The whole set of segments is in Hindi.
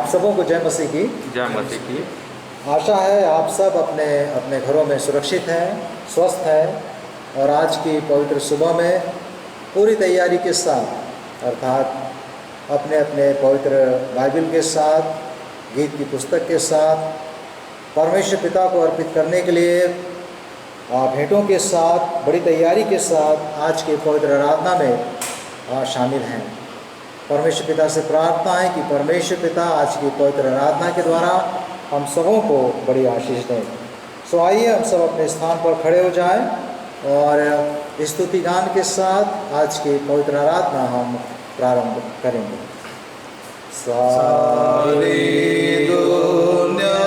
सबों को जय मसीह की। जय मसीह की। आशा है आप सब अपने अपने घरों में सुरक्षित हैं, स्वस्थ हैं और आज की पवित्र सुबह में पूरी तैयारी के साथ अर्थात अपने अपने पवित्र बाइबल के साथ, गीत की पुस्तक के साथ परमेश्वर पिता को अर्पित करने के लिए भेंटों के साथ बड़ी तैयारी के साथ आज के पवित्र आराधना में शामिल हैं। परमेश्वर पिता से प्रार्थना है कि परमेश्वर पिता आज की पवित्र आराधना के द्वारा हम सबों को बड़ी आशीष दें। सो आइए हम सब अपने स्थान पर खड़े हो जाएं और स्तुति गान के साथ आज की पवित्र आराधना हम प्रारंभ करेंगे। सारी दुनिया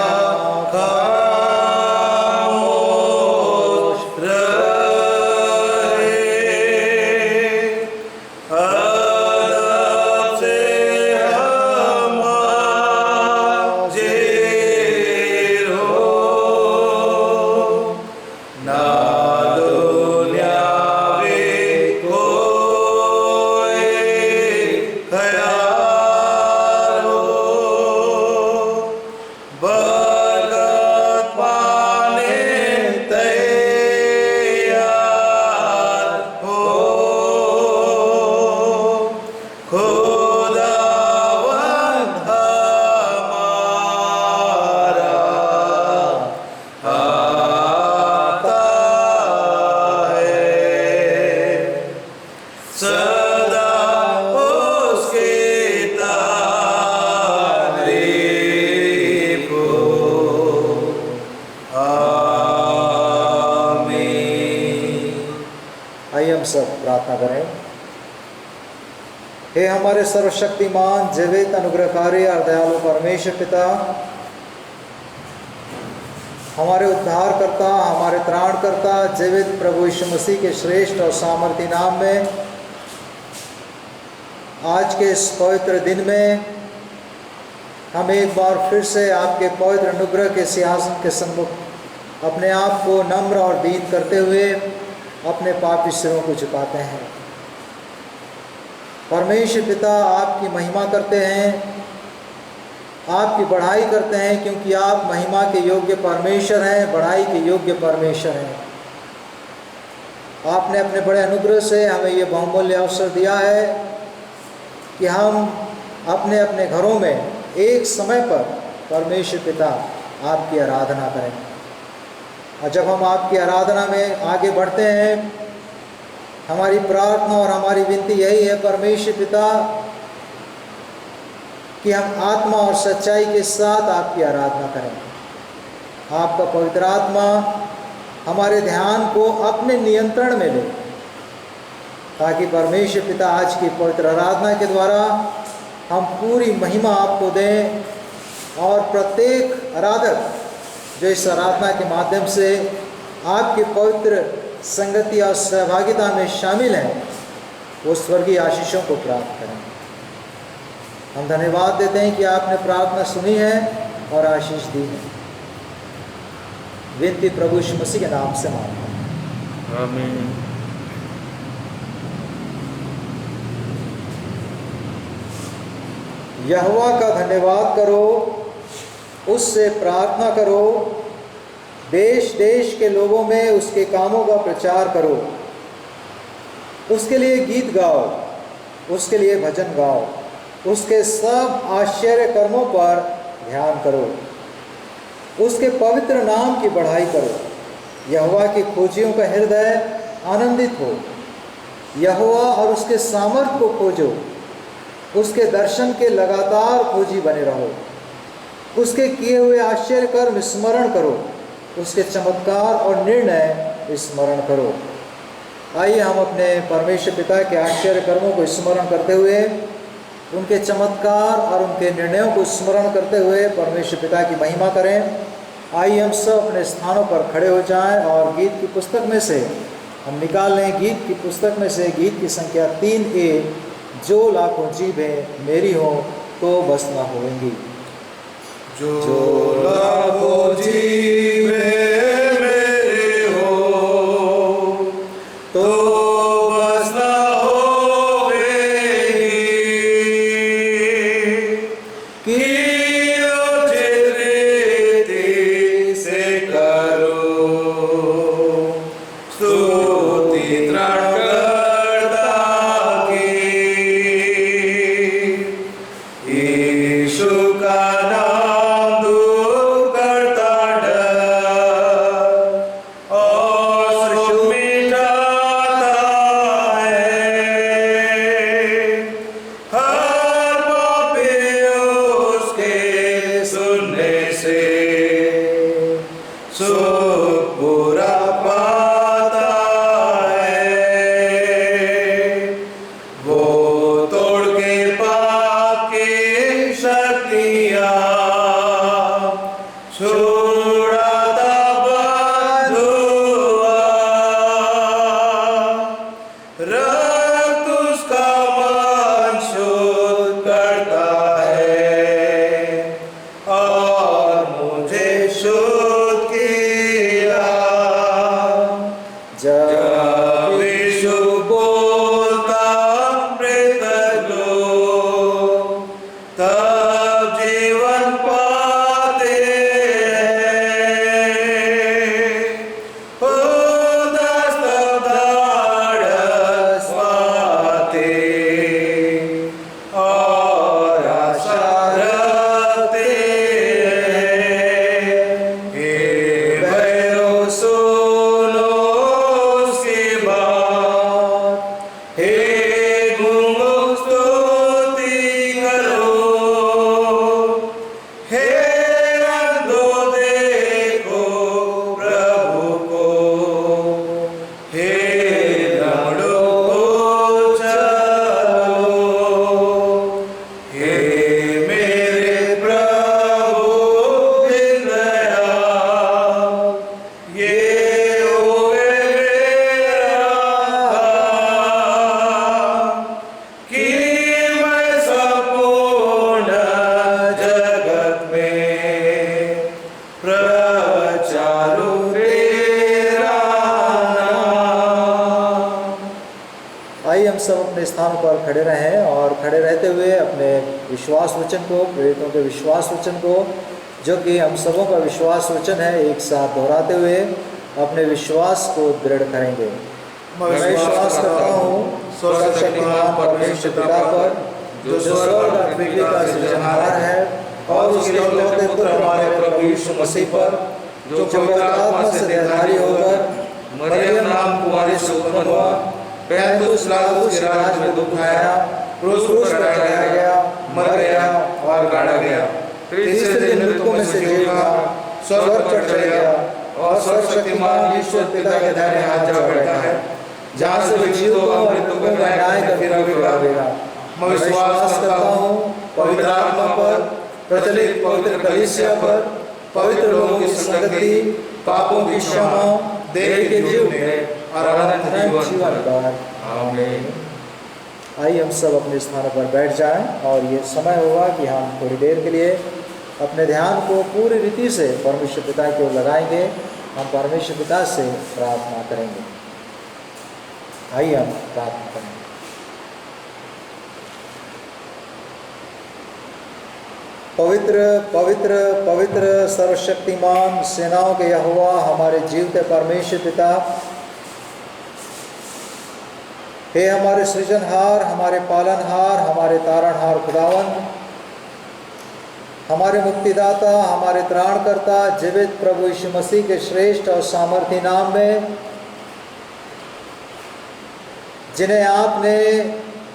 हे हमारे सर्वशक्तिमान जीवित अनुग्रहकारी और दयालु परमेश्वर पिता, हमारे उद्धारकर्ता, हमारे त्राणकर्ता जीवित प्रभु यीशु मसीह के श्रेष्ठ और सामर्थी नाम में आज के इस पवित्र दिन में हम एक बार फिर से आपके पवित्र अनुग्रह के सिंहासन के सम्मुख अपने आप को नम्र और दीन करते हुए अपने पापी सिरों को झुकाते हैं। परमेश्वर पिता आपकी महिमा करते हैं, आपकी बढ़ाई करते हैं, क्योंकि आप महिमा के योग्य परमेश्वर हैं, बढ़ाई के योग्य परमेश्वर हैं। आपने अपने बड़े अनुग्रह से हमें ये बहुमूल्य अवसर दिया है कि हम अपने अपने घरों में एक समय पर परमेश्वर पिता आपकी आराधना करें। और जब हम आपकी आराधना में आगे बढ़ते हैं, हमारी प्रार्थना और हमारी विनती यही है परमेश्वर पिता कि हम आत्मा और सच्चाई के साथ आपकी आराधना करें। आपका पवित्र आत्मा हमारे ध्यान को अपने नियंत्रण में ले, ताकि परमेश्वर पिता आज की पवित्र आराधना के द्वारा हम पूरी महिमा आपको दें और प्रत्येक आराधक जो इस आराधना के माध्यम से आपके पवित्र संगति और सहभागिता में शामिल हैं, वो स्वर्गीय आशीषों को प्राप्त करें। हम धन्यवाद देते हैं कि आपने प्रार्थना सुनी है और आशीष दी है। विनती प्रभु यीशु मसीह के नाम से मांगते हैं, आमीन। यहोवा का धन्यवाद करो, उससे प्रार्थना करो, देश देश के लोगों में उसके कामों का प्रचार करो। उसके लिए गीत गाओ, उसके लिए भजन गाओ, उसके सब आश्चर्य कर्मों पर ध्यान करो, उसके पवित्र नाम की बढ़ाई करो। यहोवा की खोजियों का हृदय आनंदित हो, यहोवा और उसके सामर्थ को खोजो, उसके दर्शन के लगातार खोजी बने रहो, उसके किए हुए आश्चर्य कर्म स्मरण करो, उसके चमत्कार और निर्णय स्मरण करो। आइए हम अपने परमेश्वर पिता के आश्चर्य कर्मों को स्मरण करते हुए, उनके चमत्कार और उनके निर्णयों को स्मरण करते हुए परमेश्वर पिता की महिमा करें। आइए हम सब अपने स्थानों पर खड़े हो जाएं और गीत की पुस्तक में से हम निकाल लें, गीत की पुस्तक में से गीत की संख्या 3A, जो लाखों जीभें मेरी हो तो बस ना होंगी। जो लाखों जीभें मेरी हो तो बस ना होंगी, कि सुख पूरा पाता है। वो तोड़ के पाप की शक्तियाँ छुड़ाता बंधुआ, रक्त उसका मन शुद्ध करता है और मुझे शुद्ध किया। जब यीशु बोलता मृतक लोग तब जीवन पाते हैं। उदास तब ढाढ़स पाते और आशा रखते हैं। हे भैरो सुनो उसकी बात, हे गूंगो स्तुति करो, हे अंधो देखो प्रभु को, हे लंगड़ों को चलो, हे मेरे प्रभु दिन दयाल, ये होवे मेरा काम कि मैं संपूर्ण जगत में प्रचारूं तेरा नाम। आइए हम सब अपने स्थानों पर खड़े रहें और खड़े रहते हुए अपने विश्वास वचन को, प्रेरितों के विश्वास वचन को, जो कि हम सबों का विश्वास वचन है, एक साथ दोहराते हुए अपने विश्वास को दृढ़ करेंगे। मैं विश्वास करता हूँ सर्वशक्तिमान परमेश्वर पिता पर, जो स्वर्ग और पृथ्वी का सृजनहार है, और उसके इकलौते पुत्र हमारे प्रभु यीशु मसीह पर, जो पवित्र आत्मा से देहधारी होकर मरियम नाम कुमारी से उत्पन्न हुआ, पैंतीस लाख के राज में दुख आया, क्रूस पर चढ़ाया गया, मर गया और गाड़ा गया, तीसरे दिन मृतकों में से जी उठा, स्वर्ग पर चढ़ गया और सर्वशक्तिमान ईश्वर पिता के दाहिने हाथ जा बैठा है, जहाँ से वो जीवों और मृतकों का न्याय करके फिरावेगा। मैं विश्वास करता हूँ पवित्र आत्मा पर, प्रचलित पवित्र कलीसिया पर, पवित्र लोगों की संगति, पापों की क्षमा, देह के जीवने और अनंत जीवन का। आमीन। आइए हम सब अपने स्थानों पर बैठ जाएं और ये समय होगा कि हम थोड़ी देर के लिए अपने ध्यान को पूरी रीति से परमेश्वर पिता की ओर लगाएंगे। हम परमेश्वर पिता से प्रार्थना करेंगे। आइए हम प्रार्थना करेंगे। पवित्र पवित्र पवित्र सर्वशक्तिमान सेनाओं के यहोवा, हमारे जीवते परमेश्वर पिता, हे हमारे सृजनहार, हमारे पालनहार, हमारे तारणहार खुदावन, हमारे मुक्तिदाता, हमारे त्राणकर्ता, जीवित प्रभु यीशु मसीह के श्रेष्ठ और सामर्थी नाम में, जिन्हें आपने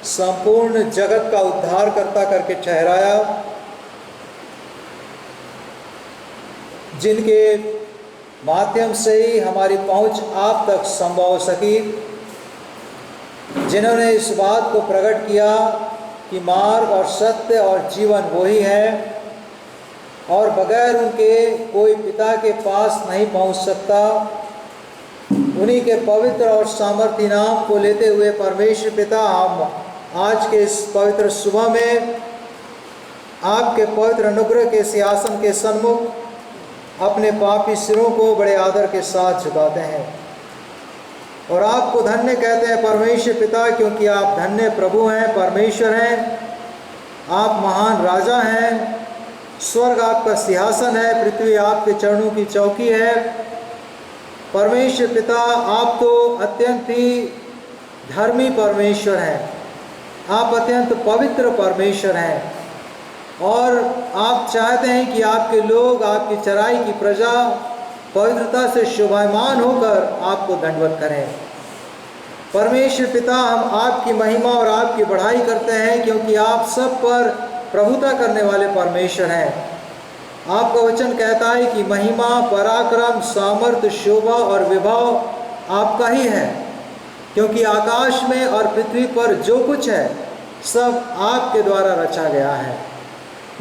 संपूर्ण जगत का उद्धारकर्ता करके ठहराया, जिनके माध्यम से ही हमारी पहुंच आप तक संभव हो सकी, जिन्होंने इस बात को प्रकट किया कि मार्ग और सत्य और जीवन वही है और बगैर उनके कोई पिता के पास नहीं पहुंच सकता। उन्हीं के पवित्र और सामर्थी नाम को लेते हुए परमेश्वर पिता, हम आज के इस पवित्र सुबह में आपके पवित्र अनुग्रह के सिंहासन के सन्मुख अपने पापी सिरों को बड़े आदर के साथ झुकाते हैं और आपको धन्य कहते हैं परमेश्वर पिता, क्योंकि आप धन्य प्रभु हैं, परमेश्वर हैं, आप महान राजा हैं। स्वर्ग आपका सिंहासन है, पृथ्वी आपके चरणों की चौकी है। परमेश्वर पिता, आप तो अत्यंत ही धर्मी परमेश्वर हैं, आप अत्यंत पवित्र परमेश्वर हैं और आप चाहते हैं कि आपके लोग, आपकी चराई की प्रजा पवित्रता से शोभायमान होकर आपको दंडवत करें। परमेश्वर पिता, हम आपकी महिमा और आपकी बढ़ाई करते हैं, क्योंकि आप सब पर प्रभुता करने वाले परमेश्वर हैं। आपका वचन कहता है कि महिमा, पराक्रम, सामर्थ्य, शोभा और विभव आपका ही है, क्योंकि आकाश में और पृथ्वी पर जो कुछ है सब आपके द्वारा रचा गया है।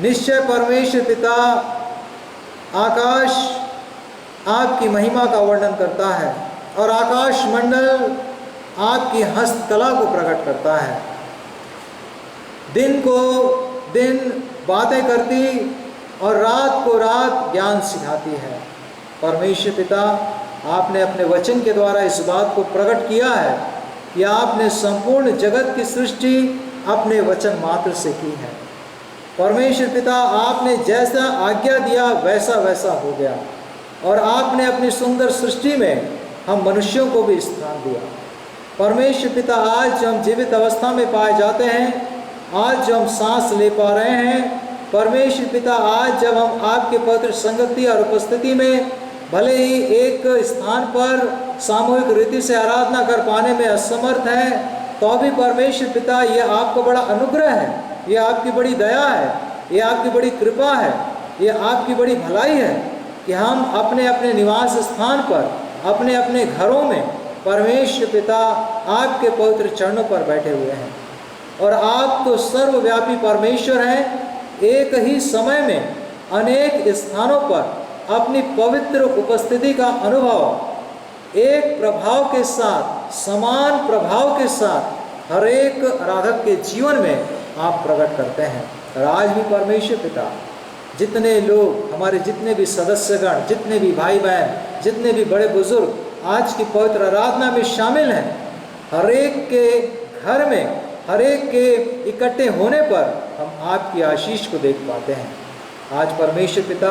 निश्चय परमेश्वर पिता आकाश आपकी महिमा का वर्णन करता है और आकाश मंडल आपकी हस्तकला को प्रकट करता है। दिन को दिन बातें करती और रात को रात ज्ञान सिखाती है। परमेश्वर पिता, आपने अपने वचन के द्वारा इस बात को प्रकट किया है कि आपने संपूर्ण जगत की सृष्टि अपने वचन मात्र से की है। परमेश्वर पिता, आपने जैसा आज्ञा दिया वैसा वैसा हो गया और आपने अपनी सुंदर सृष्टि में हम मनुष्यों को भी स्थान दिया। परमेश्वर पिता, आज जो हम जीवित अवस्था में पाए जाते हैं, आज जो हम सांस ले पा रहे हैं, परमेश्वर पिता, आज जब हम आपके पवित्र संगति और उपस्थिति में भले ही एक स्थान पर सामूहिक रीति से आराधना कर पाने में असमर्थ हैं, तो भी परमेश्वर पिता, ये आपका बड़ा अनुग्रह है, ये आपकी बड़ी दया है, ये आपकी बड़ी कृपा है, ये आपकी बड़ी भलाई है कि हम अपने अपने निवास स्थान पर, अपने अपने घरों में परमेश्वर पिता आपके पवित्र चरणों पर बैठे हुए हैं। और आप तो सर्वव्यापी परमेश्वर हैं, एक ही समय में अनेक स्थानों पर अपनी पवित्र उपस्थिति का अनुभव एक प्रभाव के साथ, समान प्रभाव के साथ हर एक आराधक के जीवन में आप प्रकट करते हैं। और आज भी परमेश्वर पिता, जितने लोग, हमारे जितने भी सदस्यगण, जितने भी भाई बहन, जितने भी बड़े बुजुर्ग आज की पवित्र आराधना में शामिल हैं, हर एक के घर में, हर एक के इकट्ठे होने पर हम आपकी आशीष को देख पाते हैं। आज परमेश्वर पिता,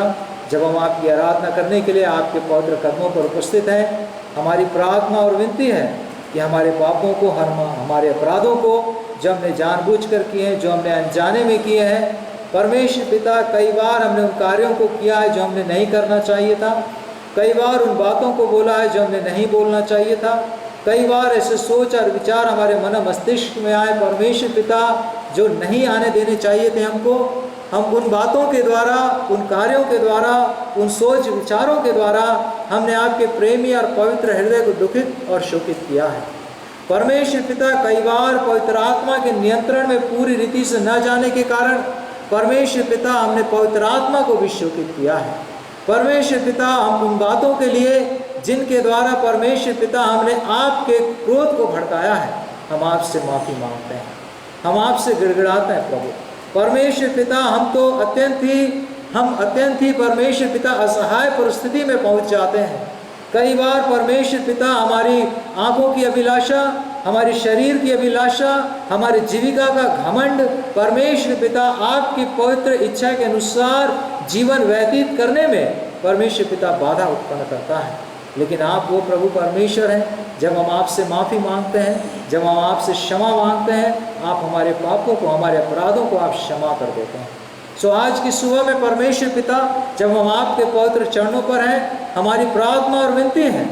जब हम आपकी आराधना करने के लिए आपके पवित्र कदमों पर उपस्थित हैं, हमारी प्रार्थना और विनती है कि हमारे पापों को, हमारे अपराधों को जो हमने जानबूझकर किए हैं, जो हमने अनजाने में किए हैं, परमेश्वर पिता, कई बार हमने उन कार्यों को किया है जो हमने नहीं करना चाहिए था, कई बार उन बातों को बोला है जो हमने नहीं बोलना चाहिए था, कई बार ऐसे सोच और विचार हमारे मन मस्तिष्क में आए परमेश्वर पिता, जो नहीं आने देने चाहिए थे हमको। हम उन बातों के द्वारा, उन कार्यों के द्वारा, उन सोच विचारों के द्वारा हमने आपके प्रेमी और पवित्र हृदय को दुखित और शोकित किया है। परमेश्वर पिता, कई बार पवित्र आत्मा के नियंत्रण में पूरी रीति से न जाने के कारण परमेश्वर पिता, हमने पवित्र आत्मा को भी शोकित किया है। परमेश्वर पिता, हम उन बातों के लिए जिनके द्वारा परमेश्वर पिता हमने आपके क्रोध को भड़काया है, हम आपसे माफ़ी मांगते हैं, हम आपसे गिड़गिड़ाते हैं प्रभु। परमेश्वर पिता, हम अत्यंत ही परमेश्वर पिता असहाय परिस्थिति में पहुंच जाते हैं। कई बार परमेश्वर पिता, हमारी आंखों की अभिलाषा, हमारी शरीर की अभिलाषा, हमारी जीविका का घमंड परमेश्वर पिता आपकी पवित्र इच्छा के अनुसार जीवन व्यतीत करने में परमेश्वर पिता बाधा उत्पन्न करता है। लेकिन आप वो प्रभु परमेश्वर हैं, जब हम आपसे माफ़ी मांगते हैं, जब हम आपसे क्षमा मांगते हैं, आप हमारे पापों को, हमारे अपराधों को आप क्षमा कर देते हैं। सो आज की सुबह में परमेश्वर पिता, जब हम आपके पवित्र चरणों पर हैं, हमारी प्रार्थना और विनती है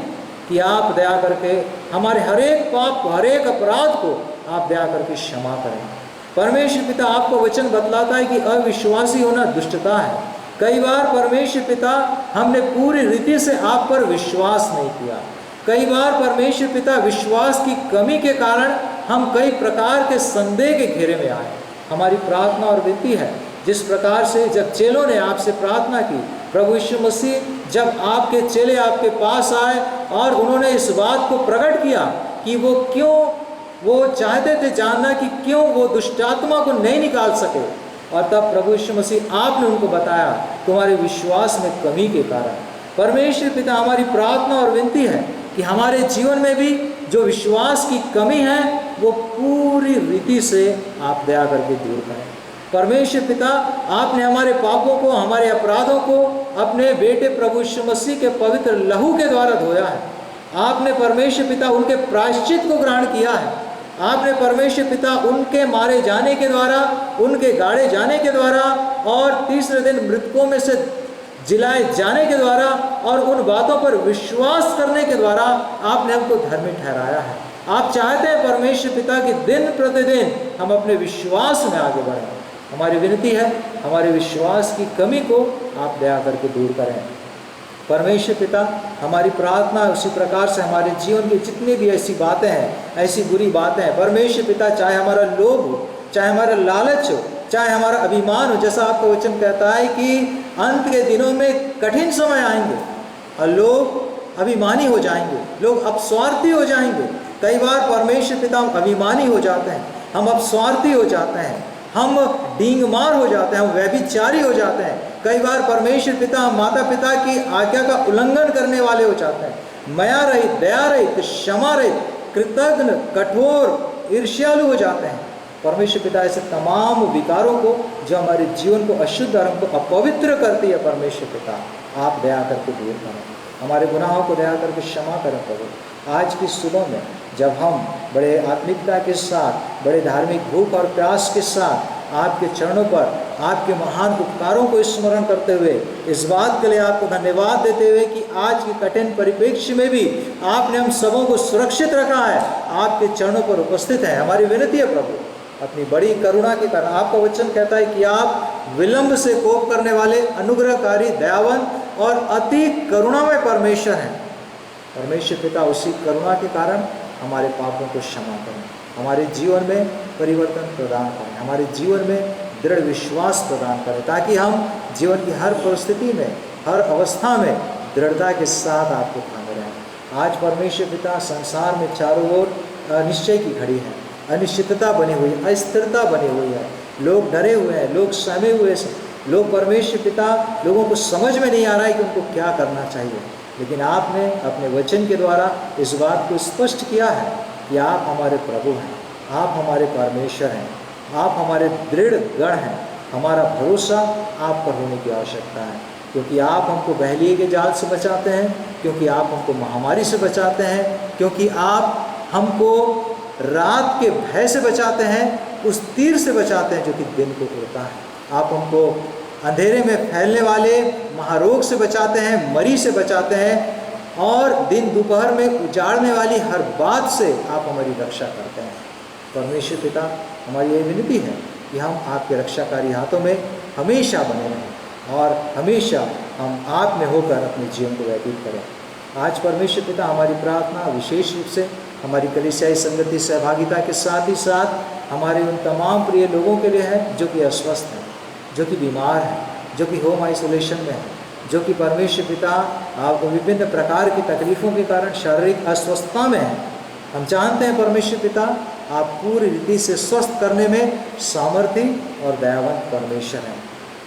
कि आप दया करके हमारे हर एक पाप, हर एक अपराध को आप दया करके क्षमा करें। परमेश्वर पिता, आपका वचन बतलाता है कि अविश्वासी होना दुष्टता है। कई बार परमेश्वर पिता, हमने पूरी रीति से आप पर विश्वास नहीं किया। कई बार परमेश्वर पिता, विश्वास की कमी के कारण हम कई प्रकार के संदेह के घेरे में आए। हमारी प्रार्थना और विनती है, जिस प्रकार से जब चेलों ने आपसे प्रार्थना की, प्रभु यीशु मसीह, जब आपके चेले आपके पास आए और उन्होंने इस बात को प्रकट किया कि वो चाहते थे जानना कि क्यों वो दुष्टात्मा को नहीं निकाल सके, और तब प्रभु यीशु मसीह आपने उनको बताया तुम्हारे विश्वास में कमी के कारण। परमेश्वर पिता, हमारी प्रार्थना और विनती है कि हमारे जीवन में भी जो विश्वास की कमी है वो पूरी रीति से आप दया करके दूर करें। परमेश्वर पिता, आपने हमारे पापों को, हमारे अपराधों को अपने बेटे प्रभु यीशु मसीह के पवित्र लहू के द्वारा धोया है। आपने परमेश्वर पिता उनके प्रायश्चित को ग्रहण किया है। आपने परमेश्वर पिता उनके मारे जाने के द्वारा, उनके गाड़े जाने के द्वारा और तीसरे दिन मृतकों में से जिलाए जाने के द्वारा और उन बातों पर विश्वास करने के द्वारा आपने हमको धर्मी ठहराया है। आप चाहते हैं परमेश्वर पिता कि दिन प्रतिदिन हम अपने विश्वास में आगे बढ़ें। हमारी विनती है, हमारे विश्वास की कमी को आप दया करके दूर करें। परमेश्वर पिता, हमारी प्रार्थना उसी प्रकार से हमारे जीवन की जितनी भी ऐसी बातें हैं, ऐसी बुरी बातें हैं, परमेश्वर पिता, चाहे हमारा लोभ हो, चाहे हमारा लालच हो, चाहे हमारा अभिमान हो, जैसा आपका वचन कहता है कि अंत के दिनों में कठिन समय आएंगे और लोग अभिमानी हो जाएंगे, लोग अपस्वार्थी हो जाएंगे। कई बार परमेश्वर पिता हम अभिमानी हो जाते हैं, हम अपस्वार्थी हो जाते हैं, हम डींगमार हो जाते हैं, हम व्यभिचारी हो जाते हैं। कई बार परमेश्वर पिता हम माता पिता की आज्ञा का उल्लंघन करने वाले हो जाते हैं, मया रहित, दया रहित, क्षमा रहित, कृतज्ञ, कठोर, ईर्ष्यालु हो जाते हैं। परमेश्वर पिता ऐसे तमाम विकारों को जो हमारे जीवन को अशुद्ध और हमको अपवित्र करती है, परमेश्वर पिता आप दया करके दूर करें, हमारे गुनाहों को दया करके क्षमा करें प्रभु। आज की सुबह में जब हम बड़े आत्मिकता के साथ, बड़े धार्मिक भूख और प्यास के साथ आपके चरणों पर आपके महान उपकारों को स्मरण करते हुए, इस बात के लिए आपको धन्यवाद देते हुए कि आज के कठिन परिप्रेक्ष्य में भी आपने हम सबों को सुरक्षित रखा है, आपके चरणों पर उपस्थित है, हमारी विनती है प्रभु, अपनी बड़ी करुणा के कारण। आपका वचन कहता है कि आप विलंब से कोप करने वाले, अनुग्रहकारी, दयावान और अति करुणामय परमेश्वर हैं। परमेश्वर पिता, उसी करुणा के कारण हमारे पापों को क्षमा करें, हमारे जीवन में परिवर्तन प्रदान करें, हमारे जीवन में दृढ़ विश्वास प्रदान करें, ताकि हम जीवन की हर परिस्थिति में, हर अवस्था में दृढ़ता के साथ आपको थामे रहें। आज परमेश्वर पिता, संसार में चारों ओर अनिश्चय की घड़ी है, अनिश्चितता बनी हुई है, अस्थिरता बनी हुई है, लोग डरे हुए हैं, लोग सहमे हुए हैं, लोग परमेश्वर पिता, लोगों को समझ में नहीं आ रहा है कि उनको क्या करना चाहिए। लेकिन आपने अपने वचन के द्वारा इस बात को स्पष्ट किया है कि आप हमारे प्रभु हैं, आप हमारे परमेश्वर हैं, आप हमारे दृढ़ गढ़ हैं। हमारा भरोसा आप पर होने की आवश्यकता है, क्योंकि आप हमको बहलिए के जाल से बचाते हैं, क्योंकि आप हमको महामारी से बचाते हैं, क्योंकि आप हमको रात के भय से बचाते हैं, उस तीर से बचाते हैं जो कि दिन को उड़ता है। आप हमको अंधेरे में फैलने वाले महारोग से बचाते हैं, मरी से बचाते हैं, और दिन दोपहर में उजाड़ने वाली हर बात से आप हमारी रक्षा करते हैं। परमेश्वर पिता, हमारी ये विनती है कि हम आपके रक्षाकारी हाथों में हमेशा बने रहें और हमेशा हम आप में होकर अपने जीवन को व्यतीत करें। आज परमेश्वर पिता, हमारी प्रार्थना विशेष रूप से हमारी कलीसियाई संगति सहभागिता के साथ ही साथ हमारे उन तमाम प्रिय लोगों के लिए है जो कि अस्वस्थ हैं, जो कि बीमार हैं, जो कि होम आइसोलेशन में हैं, जो कि परमेश्वर पिता आपको विभिन्न प्रकार की तकलीफ़ों के कारण शारीरिक अस्वस्थता में हैं। हम जानते हैं परमेश्वर पिता, आप पूरी रीति से स्वस्थ करने में सामर्थी और दयावंत परमेश्वर हैं।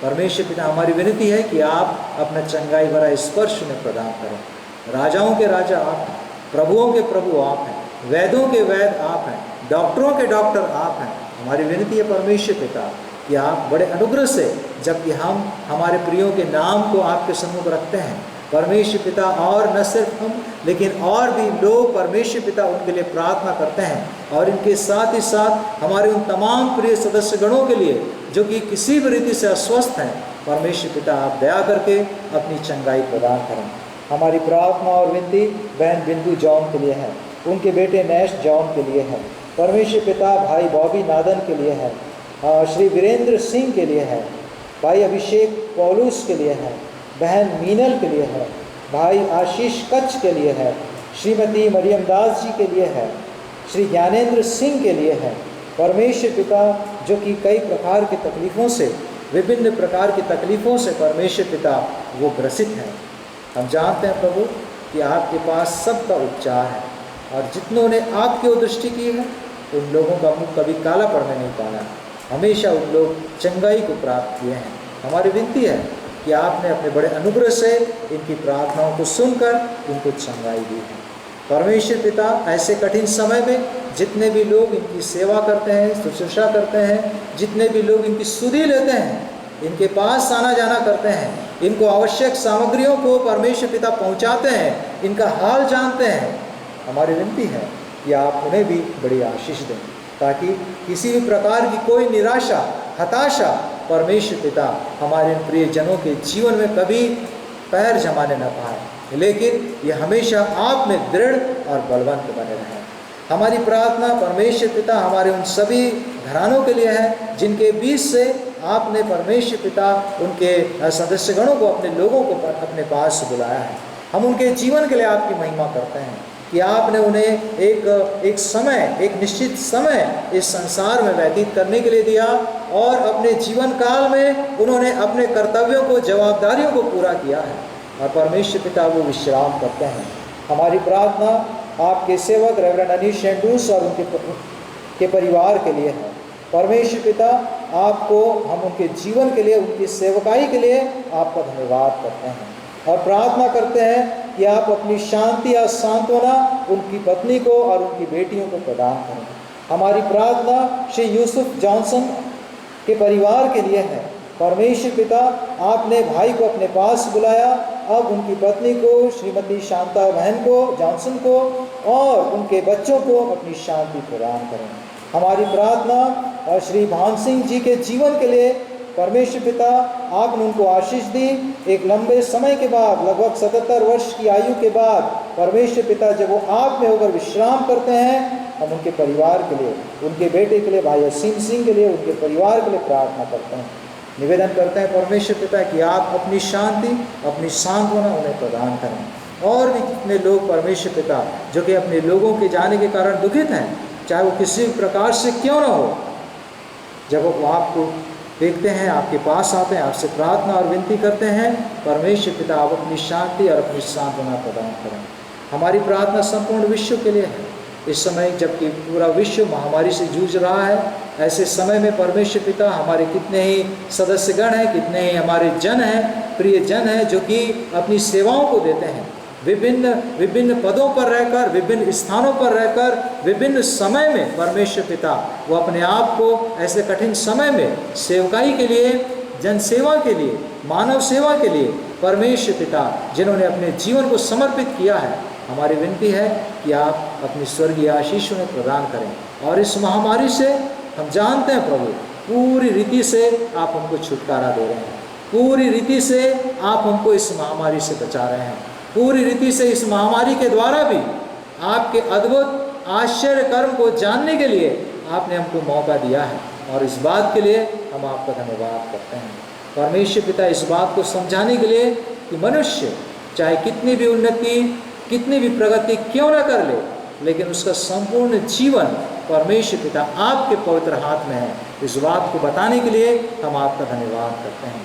परमेश्वर पिता, हमारी विनती है कि आप अपना चंगाई भरा स्पर्श में प्रदान करें। राजाओं के राजा आप हैं, प्रभुओं के प्रभु आप हैं, वैद्यों के वैद्य आप हैं, डॉक्टरों के डॉक्टर आप हैं। हमारी विनती है परमेश्वर पिता कि आप बड़े अनुग्रह से, जबकि हम हमारे प्रियों के नाम को आपके सम्मुख रखते हैं परमेश्वर पिता, और न सिर्फ हम लेकिन और भी लोग परमेश्वर पिता उनके लिए प्रार्थना करते हैं, और इनके साथ ही साथ हमारे उन तमाम प्रिय सदस्यगणों के लिए जो कि किसी भी रीति से अस्वस्थ हैं, परमेश्वर पिता आप दया करके अपनी चंगाई प्रदान करें। हमारी प्रार्थना और विनती बहन बिंदु जॉन के लिए है, उनके बेटे नैश जॉन के लिए है, परमेश्वर पिता भाई बॉबी नादन के लिए है, श्री वीरेंद्र सिंह के लिए है, भाई अभिषेक पौलुस के लिए है, बहन मीनल के लिए है, भाई आशीष कच्छ के लिए है, श्रीमती मरियम दास जी के लिए है, श्री ज्ञानेंद्र सिंह के लिए है। परमेश्वर पिता, जो कि कई प्रकार की तकलीफ़ों से, विभिन्न प्रकार की तकलीफ़ों से परमेश्वर पिता वो ग्रसित हैं। हम जानते हैं प्रभु कि आपके पास सबका उपचार है, और जितनों ने आपकी ओर दृष्टि की है उन लोगों का मुख कभी काला पड़ने नहीं पाया, हमेशा उन लोग चंगाई को प्राप्त किए हैं। हमारी विनती है कि आपने अपने बड़े अनुग्रह से इनकी प्रार्थनाओं को सुनकर इनको चंगाई दी है। परमेश्वर पिता, ऐसे कठिन समय में जितने भी लोग इनकी सेवा करते हैं, शुश्रूषा करते हैं, जितने भी लोग इनकी सुधि लेते हैं, इनके पास आना जाना करते हैं, इनको आवश्यक सामग्रियों को परमेश्वर पिता पहुंचाते हैं, इनका हाल जानते हैं, हमारी विनती है कि आप उन्हें भी बड़ी आशीष दें, ताकि किसी भी प्रकार की कोई निराशा, हताशा परमेश्वर पिता हमारे प्रियजनों के जीवन में कभी पैर जमाने न पाए, लेकिन ये हमेशा आप में दृढ़ और बलवंत बने रहें। हमारी प्रार्थना परमेश्वर पिता हमारे उन सभी घरानों के लिए है जिनके बीच से आपने परमेश्वर पिता उनके सदस्यगणों को, अपने लोगों को अपने पास बुलाया है। हम उनके जीवन के लिए आपकी महिमा करते हैं कि आपने उन्हें एक समय, एक निश्चित समय इस संसार में व्यतीत करने के लिए दिया और अपने जीवन काल में उन्होंने अपने कर्तव्यों को, जवाबदारियों को पूरा किया है और परमेश्वर पिता वो विश्राम करते हैं। हमारी प्रार्थना आपके सेवक रेवरेंड अनीश एंड्रूस और उनके परिवार के लिए है। परमेश्वर पिता, आपको हम उनके जीवन के लिए, उनकी सेवकाई के लिए आपका धन्यवाद करते हैं और प्रार्थना करते हैं कि आप अपनी शांति या सांत्वना उनकी पत्नी को और उनकी बेटियों को प्रदान करें। हमारी प्रार्थना श्री यूसुफ जॉनसन के परिवार के लिए है। परमेश्वर पिता, आपने भाई को अपने पास बुलाया, अब उनकी पत्नी को, श्रीमती शांता बहन को, जॉनसन को और उनके बच्चों को अपनी शांति प्रदान करें। हमारी प्रार्थना और श्री भान सिंह जी के जीवन के लिए परमेश्वर पिता, आपने उनको आशीष दी। एक लंबे समय के बाद, लगभग 77 वर्ष की आयु के बाद परमेश्वर पिता जब वो आप में होकर विश्राम करते हैं, हम उनके परिवार के लिए, उनके बेटे के लिए, भाई असीम सिंह के लिए, उनके परिवार के लिए प्रार्थना करते हैं। निवेदन करते हैं परमेश्वर पिता कि आप अपनी शांति, अपनी सांत्वना उन्हें प्रदान करें। और भी कितने लोग परमेश्वर पिता जो कि अपने लोगों के जाने के कारण दुखित हैं, चाहे वो किसी प्रकार से क्यों ना हो, जब वो आपको देखते हैं, आपके पास आते हैं, आपसे प्रार्थना और विनती करते हैं, परमेश्वर पिता आप अपनी शांति और अपनी सांत्वना प्रदान करें। हमारी प्रार्थना संपूर्ण विश्व के लिए है। इस समय जबकि पूरा विश्व महामारी से जूझ रहा है, ऐसे समय में परमेश्वर पिता हमारे कितने ही सदस्यगण हैं, कितने ही हमारे जन हैं, प्रिय जन हैं, जो कि अपनी सेवाओं को देते हैं, विभिन्न पदों पर रहकर, विभिन्न स्थानों पर रहकर, विभिन्न समय में परमेश्वर पिता वो अपने आप को ऐसे कठिन समय में सेवकाई के लिए, जनसेवा के लिए, मानव सेवा के लिए परमेश्वर पिता जिन्होंने अपने जीवन को समर्पित किया है, हमारी विनती है कि आप अपनी स्वर्गीय आशीष उन्हें प्रदान करें। और इस महामारी से हम जानते हैं प्रभु, पूरी रीति से आप हमको छुटकारा दे रहे हैं, पूरी रीति से आप हमको इस महामारी से बचा रहे हैं, पूरी रीति से इस महामारी के द्वारा भी आपके अद्भुत आश्चर्य कर्म को जानने के लिए आपने हमको मौका दिया है और इस बात के लिए हम आपका धन्यवाद करते हैं। परमेश्वर पिता, इस बात को समझाने के लिए कि मनुष्य चाहे कितनी भी उन्नति, कितनी भी प्रगति क्यों ना कर ले, लेकिन उसका संपूर्ण जीवन परमेश्वर पिता आपके पवित्र हाथ में है, इस बात को बताने के लिए हम आपका धन्यवाद करते हैं।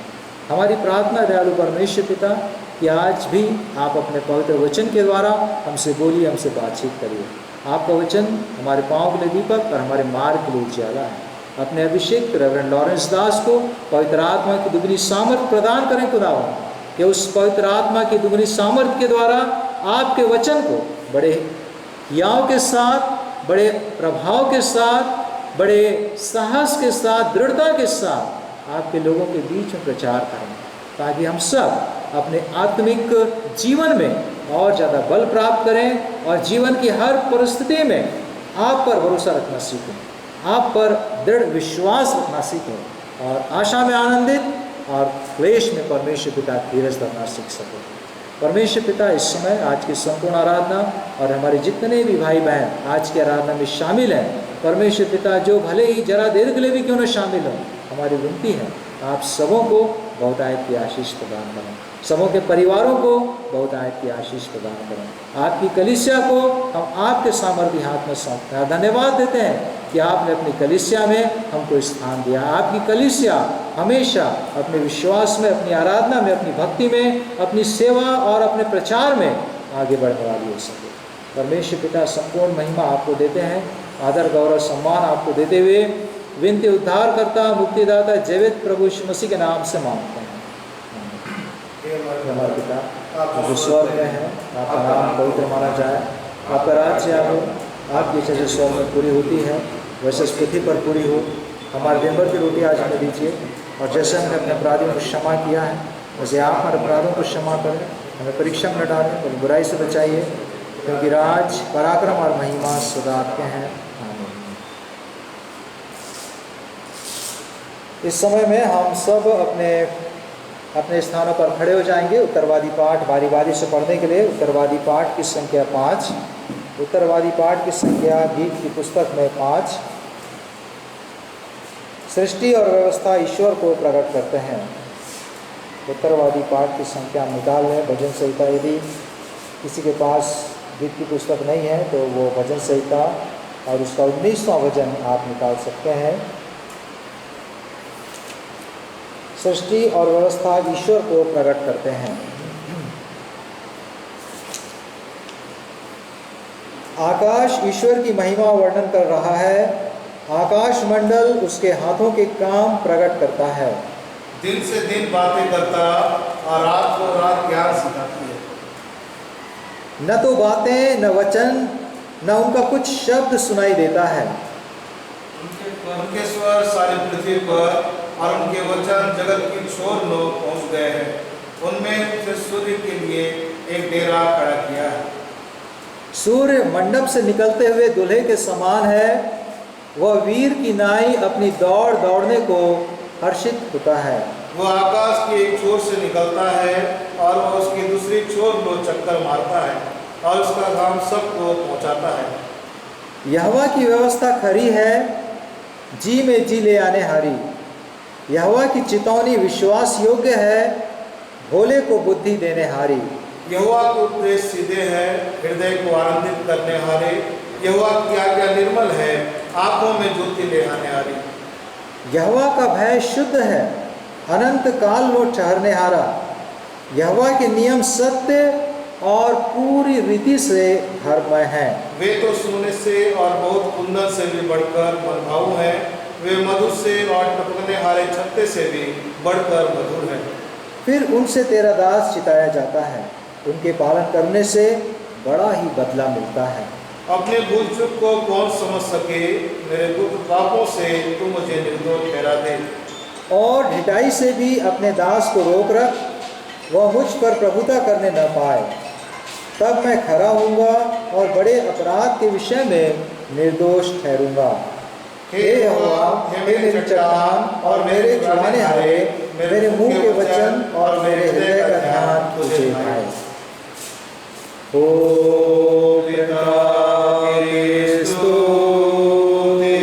हमारी प्रार्थना दयालु परमेश्वर पिता कि आज भी आप अपने पवित्र वचन के द्वारा हमसे बोलिए, हमसे बातचीत करिए। आपका वचन हमारे पाँव के लिए दीपक और हमारे मार्ग के लिए उजाला है। अपने अभिषेक रेवरेंड लॉरेंस दास को पवित्र आत्मा की दुगनी सामर्थ प्रदान करें खुदावन, कि उस पवित्र आत्मा की दुगनी सामर्थ के द्वारा आपके वचन को बड़े याव के साथ, बड़े प्रभाव के साथ, बड़े साहस के साथ, दृढ़ता के साथ आपके लोगों के बीच में प्रचार करें, ताकि हम सब अपने आत्मिक जीवन में और ज़्यादा बल प्राप्त करें और जीवन की हर परिस्थिति में आप पर भरोसा रखना सीखें, आप पर दृढ़ विश्वास रखना सीखें और आशा में आनंदित और क्लेश में परमेश्वर पिता धीरज धरना सीख सकें। परमेश्वर पिता, इस समय आज की संपूर्ण आराधना और हमारे जितने भी भाई बहन आज की आराधना में शामिल हैं, परमेश्वर पिता जो भले ही जरा देर के लिए भी क्यों न शामिल हो, हमारी विनती है आप सबों को बहुत आयत की आशीष प्रदान करें, सबों के परिवारों को बहुत आयत की आशीष प्रदान करें। आपकी कलीसिया को हम आपके सामर्थ्य हाथ में सौंपते हैं। धन्यवाद देते हैं कि आपने अपनी कलीसिया में हमको स्थान दिया। आपकी कलीसिया हमेशा अपने विश्वास में, अपनी आराधना में, अपनी भक्ति में, अपनी सेवा और अपने प्रचार में आगे बढ़ने वाली हो सके। परमेश्वर पिता, संपूर्ण महिमा आपको देते हैं, आदर गौरव सम्मान आपको देते हुए विनती उद्धार करता मुक्तिदाता जीवित प्रभु यीशु मसीह के नाम से मांगते हैं। हमारे पिता जो स्वर्ग में है, आपका नाम पवित्र माना जाए, आपका राज्य आए, आपकी इच्छा जैसे स्वर्ग में पूरी होती है वैसे इस पृथ्वी पर पूरी हो। हमारे दिन भर की रोटी आज हमें दीजिए और जैसे हमने अपने अपराधियों को क्षमा किया है वैसे आप हमारे अपराधों को क्षमा करें, हमें परीक्षा में न डालें और बुराई से बचाइए, क्योंकि राज, पराक्रम और महिमा सदा आपके हैं। इस समय में हम सब अपने स्थानों पर खड़े हो जाएंगे। उत्तरवादी पाठ बारी बारी से पढ़ने के लिए उत्तरवादी पाठ की संख्या 5, उत्तरवादी पाठ की संख्या गीत की पुस्तक में 5, सृष्टि और व्यवस्था ईश्वर को प्रकट करते हैं। उत्तरवादी पाठ की संख्या निकाल लें। भजन संहिता, यदि किसी के पास गीत की पुस्तक नहीं है तो वो भजन संहिता और उसका 19वां भजन आप निकाल सकते हैं। सृष्टि और व्यवस्था ईश्वर को प्रकट करते हैं। आकाश ईश्वर की महिमा वर्णन कर रहा है। आकाश मंडल उसके हाथों के काम प्रकट करता है। दिन से दिन बातें करता और रात को रात ज्ञान सिखाती है। न तो बातें, न वचन, न उनका कुछ शब्द सुनाई देता है। उनके स्वर सारी पृथ्वी पर और उनके वचन जगत की छोर लोग पहुंच गए हैं। उनमें से सूर्य के लिए एक डेरा खड़ा किया है। सूर्य मंडप से निकलते हुए दूल्हे के समान है। वह वीर की नाई अपनी दौड़ दौड़ने को हर्षित होता है। वो आकाश की एक छोर से निकलता है और वह उसकी दूसरी छोर को चक्कर मारता है और उसका काम सबको पहुंचाता है। यहोवा की व्यवस्था खरी है, जी में जी ले आने हारी। यहोवा की चितौनी विश्वास योग्य है, भोले को बुद्धि देने हारी। यहोवा के उपदेश सीधे हैं, हृदय को आनंदित करने हारे। यहोवा की आज्ञा निर्मल है, आंखों में ज्योति ले आने हारी। यहोवा का भय शुद्ध है, अनंत काल लो ठहरने हारा। यहोवा के नियम सत्य और पूरी रीति से धर्ममय हैं। वे तो सोने से और बहुत कुंदन से भी बढ़कर मनभाऊ हैं। वे मधु से और टपकने हारे छत्ते से भी बढ़कर मधुर हैं। फिर उनसे तेरा दास चिताया जाता है, उनके पालन करने से बड़ा ही बदला मिलता है। अपने भूल चूक को कौन समझ सके, मेरे गुप्त पापों से तू मुझे निर्दोष ठहरा दे। और ढिठाई से भी अपने दास को रोक रख, वह मुझ पर प्रभुता करने न पाए। तब मैं खरा होऊंगा और बड़े अपराध के विषय में निर्दोष ठहरूंगा। हे यहोवा, हे मेरी चट्टान और मेरे छुड़ाने हारे, मेरे मुंह के वचन और मेरे हृदय का ध्यान तुझे भाए। ओ पिता की स्तुति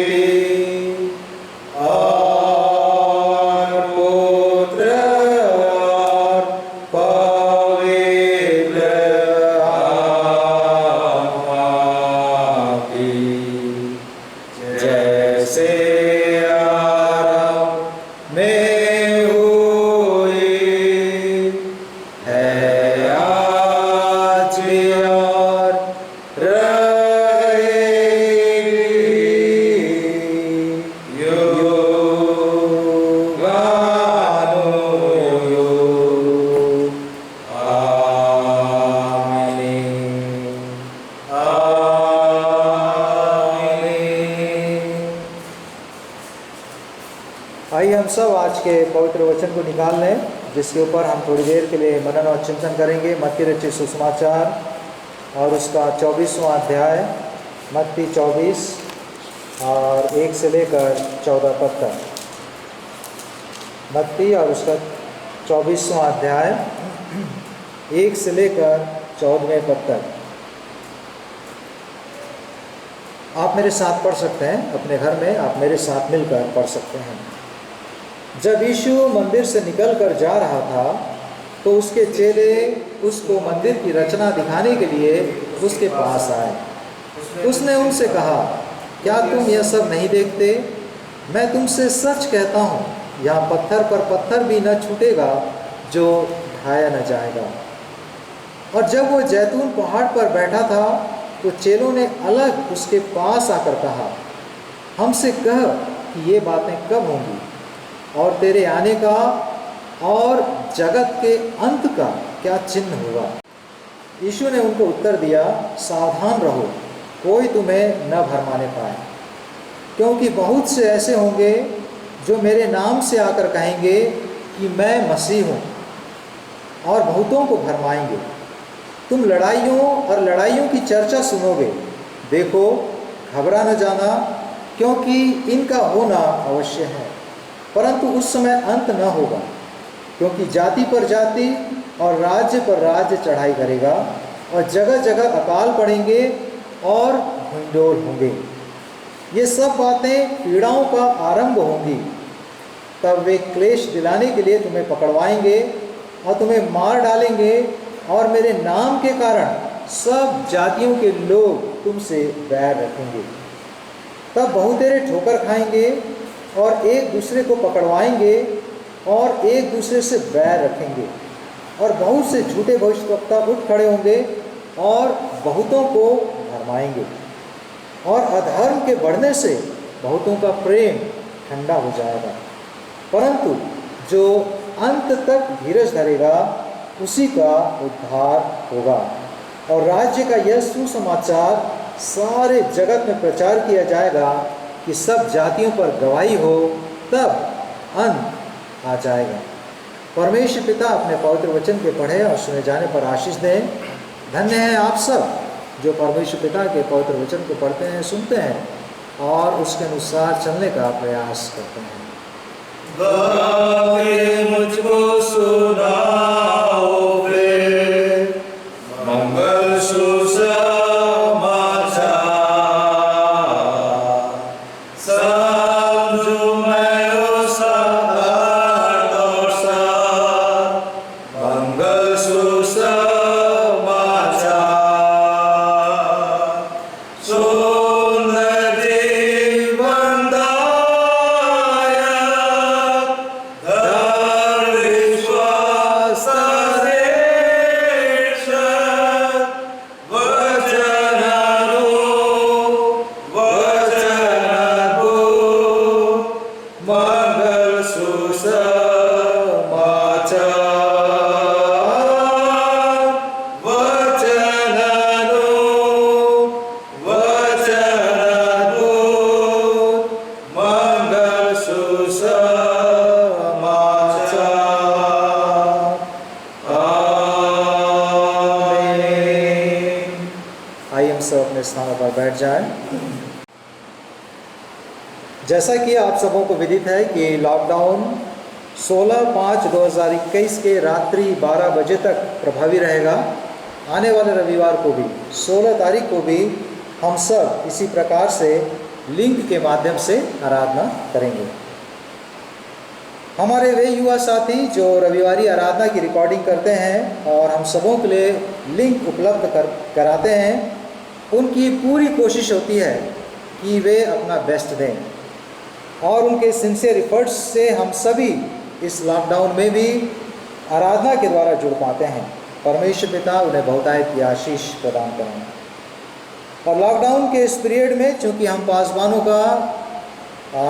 और पुत्र और पवित्र आत्मा की, जैसे आरंभ में हुई है आज भी और रहेगी युगानुयुग। आमीन। आइए हम सब आज के पवित्र वचन को निकाल लें, जिसके ऊपर हम थोड़ी देर के लिए मनन और चिंतन करेंगे। मत्ती रचित सुसमाचार और उसका 24वां अध्याय, मत्ती 24 और 1 से लेकर 14 पद तक। मत्ती और उसका 24वां अध्याय 1 से लेकर 14वें पद तक। आप मेरे साथ पढ़ सकते हैं, अपने घर में आप मेरे साथ मिलकर पढ़ सकते हैं। जब यीशु मंदिर से निकलकर जा रहा था तो उसके चेले उसको मंदिर की रचना दिखाने के लिए उसके पास आए। उसने उनसे कहा, क्या तुम यह सब नहीं देखते? मैं तुमसे सच कहता हूँ, यहाँ पत्थर पर पत्थर भी न छूटेगा जो ढाया न जाएगा। और जब वो जैतून पहाड़ पर बैठा था तो चेलों ने अलग उसके पास आकर कहा, हमसे कह कि ये बातें कब होंगी और तेरे आने का और जगत के अंत का क्या चिन्ह होगा? यीशु ने उनको उत्तर दिया, सावधान रहो, कोई तुम्हें न भरमाने पाए। क्योंकि बहुत से ऐसे होंगे जो मेरे नाम से आकर कहेंगे कि मैं मसीह हूँ, और बहुतों को भरमाएंगे। तुम लड़ाइयों और लड़ाइयों की चर्चा सुनोगे। देखो, घबरा न जाना, क्योंकि इनका होना अवश्य है, परंतु उस समय अंत न होगा। क्योंकि जाति पर जाति और राज्य पर राज्य चढ़ाई करेगा, और जगह जगह अकाल पड़ेंगे और हिंडोल होंगे। ये सब बातें पीड़ाओं का आरंभ होंगी, तब वे क्लेश दिलाने के लिए तुम्हें पकड़वाएंगे और तुम्हें मार डालेंगे, और मेरे नाम के कारण सब जातियों के लोग तुमसे बैर रखेंगे। तब बहुतेरे ठोकर खाएंगे और एक दूसरे को पकड़वाएंगे और एक दूसरे से बैर रखेंगे, और बहुत से झूठे भविष्यवक्ता उठ खड़े होंगे और बहुतों को भरमाएंगे, और अधर्म के बढ़ने से बहुतों का प्रेम ठंडा हो जाएगा। परंतु जो अंत तक धीरज धरेगा उसी का उद्धार होगा। और राज्य का यह सुसमाचार सारे जगत में प्रचार किया जाएगा कि सब जातियों पर गवाही हो, तब अंत आ जाएगा। परमेश्वर पिता अपने पवित्र वचन के पढ़े और सुने जाने पर आशीष दें। धन्य हैं आप सब जो परमेश्वर पिता के पवित्र वचन को पढ़ते हैं, सुनते हैं और उसके अनुसार चलने का प्रयास करते हैं। मुझको सुनाओ फिर मंगल सुसमाचार, समझूं मैं उसका अर्थ और सार। मंगल सुसमाचार सुन जीवन स्थानों पर बैठ जाएं। जैसा कि आप सबों को विदित है कि लॉकडाउन 16/5/2021 के रात्रि 12 बजे तक प्रभावी रहेगा। आने वाले रविवार को भी 16 तारीख को भी हम सब इसी प्रकार से लिंक के माध्यम से आराधना करेंगे। हमारे वे युवा साथी जो रविवारी आराधना की रिकॉर्डिंग करते हैं और हम सबों के लिए लिंक उपलब्ध कराते हैं, उनकी पूरी कोशिश होती है कि वे अपना बेस्ट दें और उनके सिंसियर एफर्ट्स से हम सभी इस लॉकडाउन में भी आराधना के द्वारा जुड़ पाते हैं। परमेश्वर पिता उन्हें बहुतायत की आशीष प्रदान करें। और लॉकडाउन के इस पीरियड में चूँकि हम पासवानों का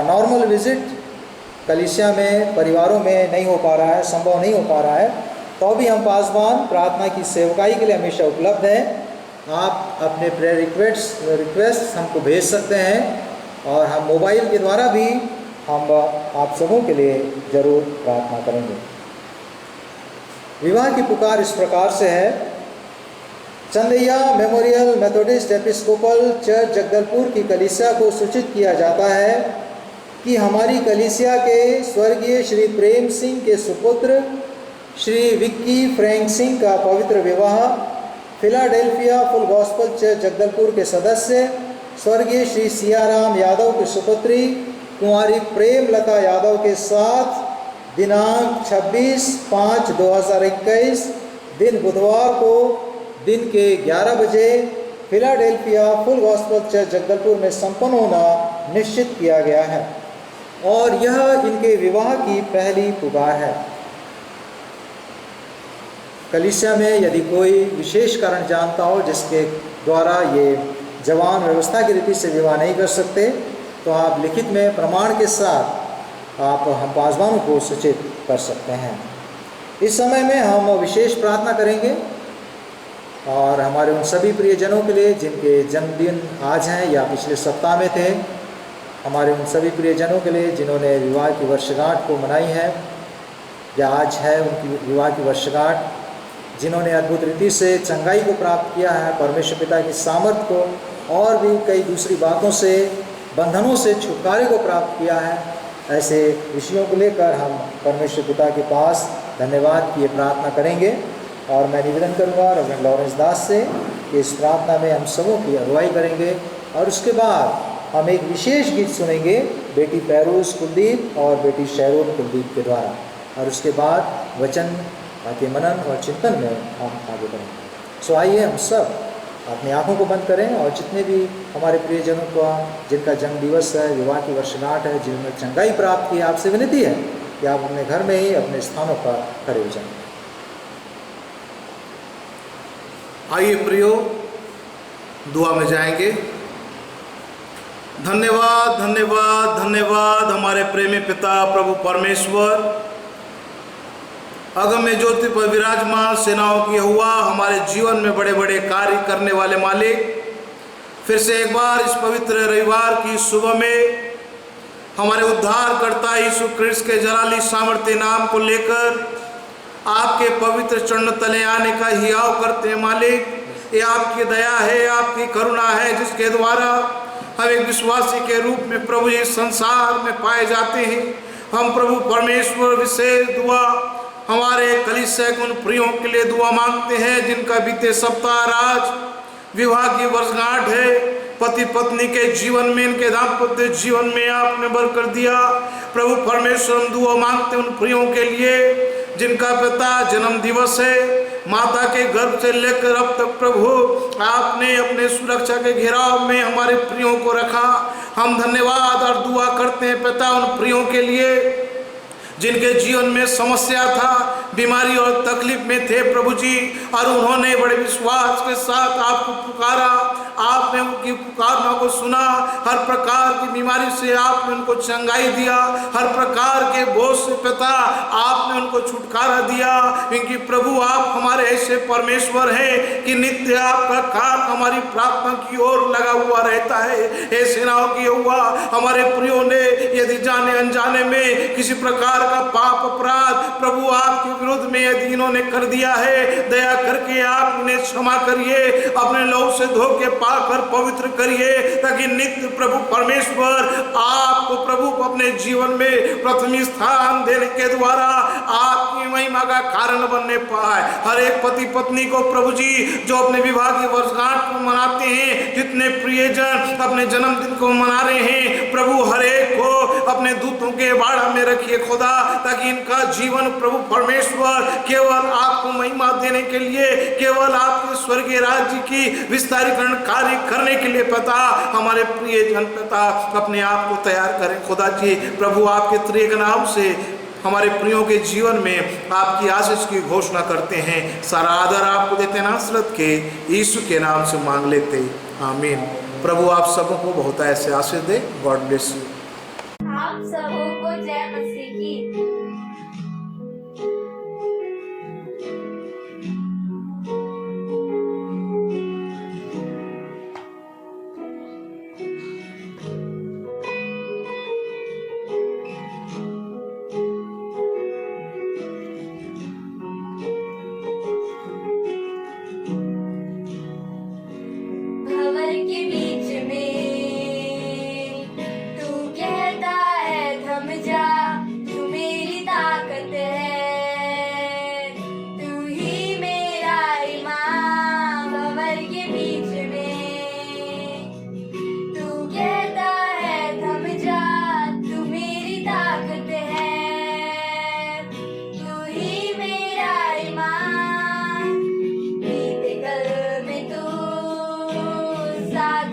नॉर्मल विज़िट कलीसिया में परिवारों में नहीं हो पा रहा है, संभव नहीं हो पा रहा है, तो भी हम पासवान प्रार्थना की सेवकाई के लिए हमेशा उपलब्ध हैं। आप अपने प्रेयर रिक्वेस्ट हमको भेज सकते हैं और हम मोबाइल के द्वारा भी हम आप सबों के लिए ज़रूर प्रार्थना करेंगे। विवाह की पुकार इस प्रकार से है। Chandaiya Memorial Methodist Episcopal Church Jagdalpur की कलीसिया को सूचित किया जाता है कि हमारी कलीसिया के स्वर्गीय श्री प्रेम सिंह के सुपुत्र श्री विक्की फ्रैंक सिंह का पवित्र विवाह Philadelphia full gospel church Jagdalpur के सदस्य स्वर्गीय श्री सियाराम यादव की सुपुत्री कुंवारी प्रेम लता यादव के साथ दिनांक 26/5/2021 दिन बुधवार को दिन के 11 बजे Philadelphia full gospel church Jagdalpur में संपन्न होना निश्चित किया गया है और यह इनके विवाह की पहली पुकार है। कलीसिया में यदि कोई विशेष कारण जानता हो जिसके द्वारा ये जवान व्यवस्था की रीति से विवाह नहीं कर सकते, तो आप लिखित में प्रमाण के साथ आप हम पासवानों को सूचित कर सकते हैं। इस समय में हम विशेष प्रार्थना करेंगे और हमारे उन सभी प्रियजनों के लिए जिनके जन्मदिन आज हैं या पिछले सप्ताह में थे, हमारे उन सभी प्रियजनों के लिए जिन्होंने विवाह की वर्षगांठ को मनाई है या आज है उनकी विवाह की वर्षगांठ, जिन्होंने अद्भुत रीति से चंगाई को प्राप्त किया है, परमेश्वर पिता की सामर्थ को और भी कई दूसरी बातों से बंधनों से छुटकारे को प्राप्त किया है, ऐसे विषयों को लेकर हम परमेश्वर पिता के पास धन्यवाद की प्रार्थना करेंगे। और मैं निवेदन करूँगा रेवरेंड लॉरेंस दास से कि इस प्रार्थना में हम सबों की अगुवाई करेंगे और उसके बाद हम एक विशेष गीत सुनेंगे बेटी पैरूस कुलदीप और बेटी शैरून कुलदीप के द्वारा, और उसके बाद वचन के मनन और चिंतन में हम आगे बढ़ेंगे। सो आइए हम सब अपनी आंखों को बंद करें और जितने भी हमारे प्रियजनों का जिनका जन्म दिवस है, विवाह की वर्षगांठ है, जिन्होंने चंगाई प्राप्त की, आपसे विनती है कि आप अपने घर में ही अपने स्थानों पर खड़े हो जाएं। आइए प्रियो, दुआ में जाएंगे। धन्यवाद धन्यवाद धन्यवाद हमारे प्रेमी पिता प्रभु परमेश्वर, अगम्य ज्योति पर विराजमान, सेनाओं की यहोवा, हमारे जीवन में बड़े बड़े कार्य करने वाले मालिक, फिर से एक बार इस पवित्र रविवार की सुबह में हमारे उद्धारकर्ता यीशु क्रिस्त के जलाली सामर्थ्य नाम को लेकर आपके पवित्र चरण तले आने का हियाव करते हैं मालिक। ये आपकी दया है, आपकी करुणा है, जिसके द्वारा हम एक विश्वासी के रूप में प्रभु इस संसार में पाए जाते हैं। हम प्रभु परमेश्वर विशेष दुआ हमारे कलीसिया के उन प्रियों के लिए दुआ मांगते हैं जिनका बीते सप्ताह राज विवाह की वर्षगांठ है। पति पत्नी के जीवन में, इनके दाम्पत्य जीवन में आपने बरकत दिया। प्रभु परमेश्वर हम दुआ मांगते हैं उन प्रियों के लिए जिनका पिता जन्म दिवस है, माता के गर्भ से लेकर अब तक प्रभु आपने अपने सुरक्षा के घेराव में हमारे प्रियों को रखा। हम धन्यवाद और दुआ करते हैं पिता उन प्रियों के लिए जिनके जीवन में समस्या था, बीमारी और तकलीफ में थे प्रभु जी, और उन्होंने बड़े विश्वास के साथ आपको पुकारा। आपने उनकी पुकारना को सुना। हर प्रकार की बीमारी से आपने उनको चंगाई दिया, हर प्रकार के बोझ से पिता आपने उनको छुटकारा दिया। क्योंकि प्रभु आप हमारे ऐसे परमेश्वर हैं कि नित्य आपका कान हमारी प्रार्थना की ओर लगा हुआ रहता है। हे सेनाओं की यहोवा, हमारे प्रियों ने यदि जाने अनजाने में किसी प्रकार का पाप अपराध प्रभु आपके विरुद्ध में यदि इन्होंने कर दिया है, दया करके आप इन्हें क्षमा करिए, अपने लहू से धो के पाकर पवित्र करिए, ताकि नित्य प्रभु परमेश्वर आपको प्रभु अपने जीवन में प्रथम स्थान देने के द्वारा आपकी महिमा का कारण बनने पाए। हर एक पति पत्नी को प्रभु जी जो अपने विवाह की वर्षगांठ को मनाते हैं, जितने प्रियजन अपने जन्मदिन को मना रहे हैं, प्रभु हर एक को अपने दूतों के बाड़ा में रखिए खुदा, ताकि इनका जीवन प्रभु परमेश्वर केवल आपको महिमा देने के लिए, केवल आपके स्वर्गीय राज्य की विस्तारीकरण कार्य करने के लिए पिता हमारे प्रिय जन पिता अपने आप को तैयार करें खुदा जी। प्रभु आपके त्रिएक नाम से हमारे प्रियों के जीवन में आपकी आशीष की घोषणा करते हैं। सारा आदर आपको देते नासरत के यीशु के नाम से मांग लेते, आमीन। प्रभु आप सबको बहुत ऐसे आशीष दे। God bless you. आप सबको जय मसीह की। भंवर के बीच में तू कहता है थम जा, तू मेरी ताकत है, तू ही मेरा ईमान। भंवर के बीच में तू कहता है थम जा, तू मेरी ताकत है, तू ही मेरा ईमान। बीते कल में तू साथ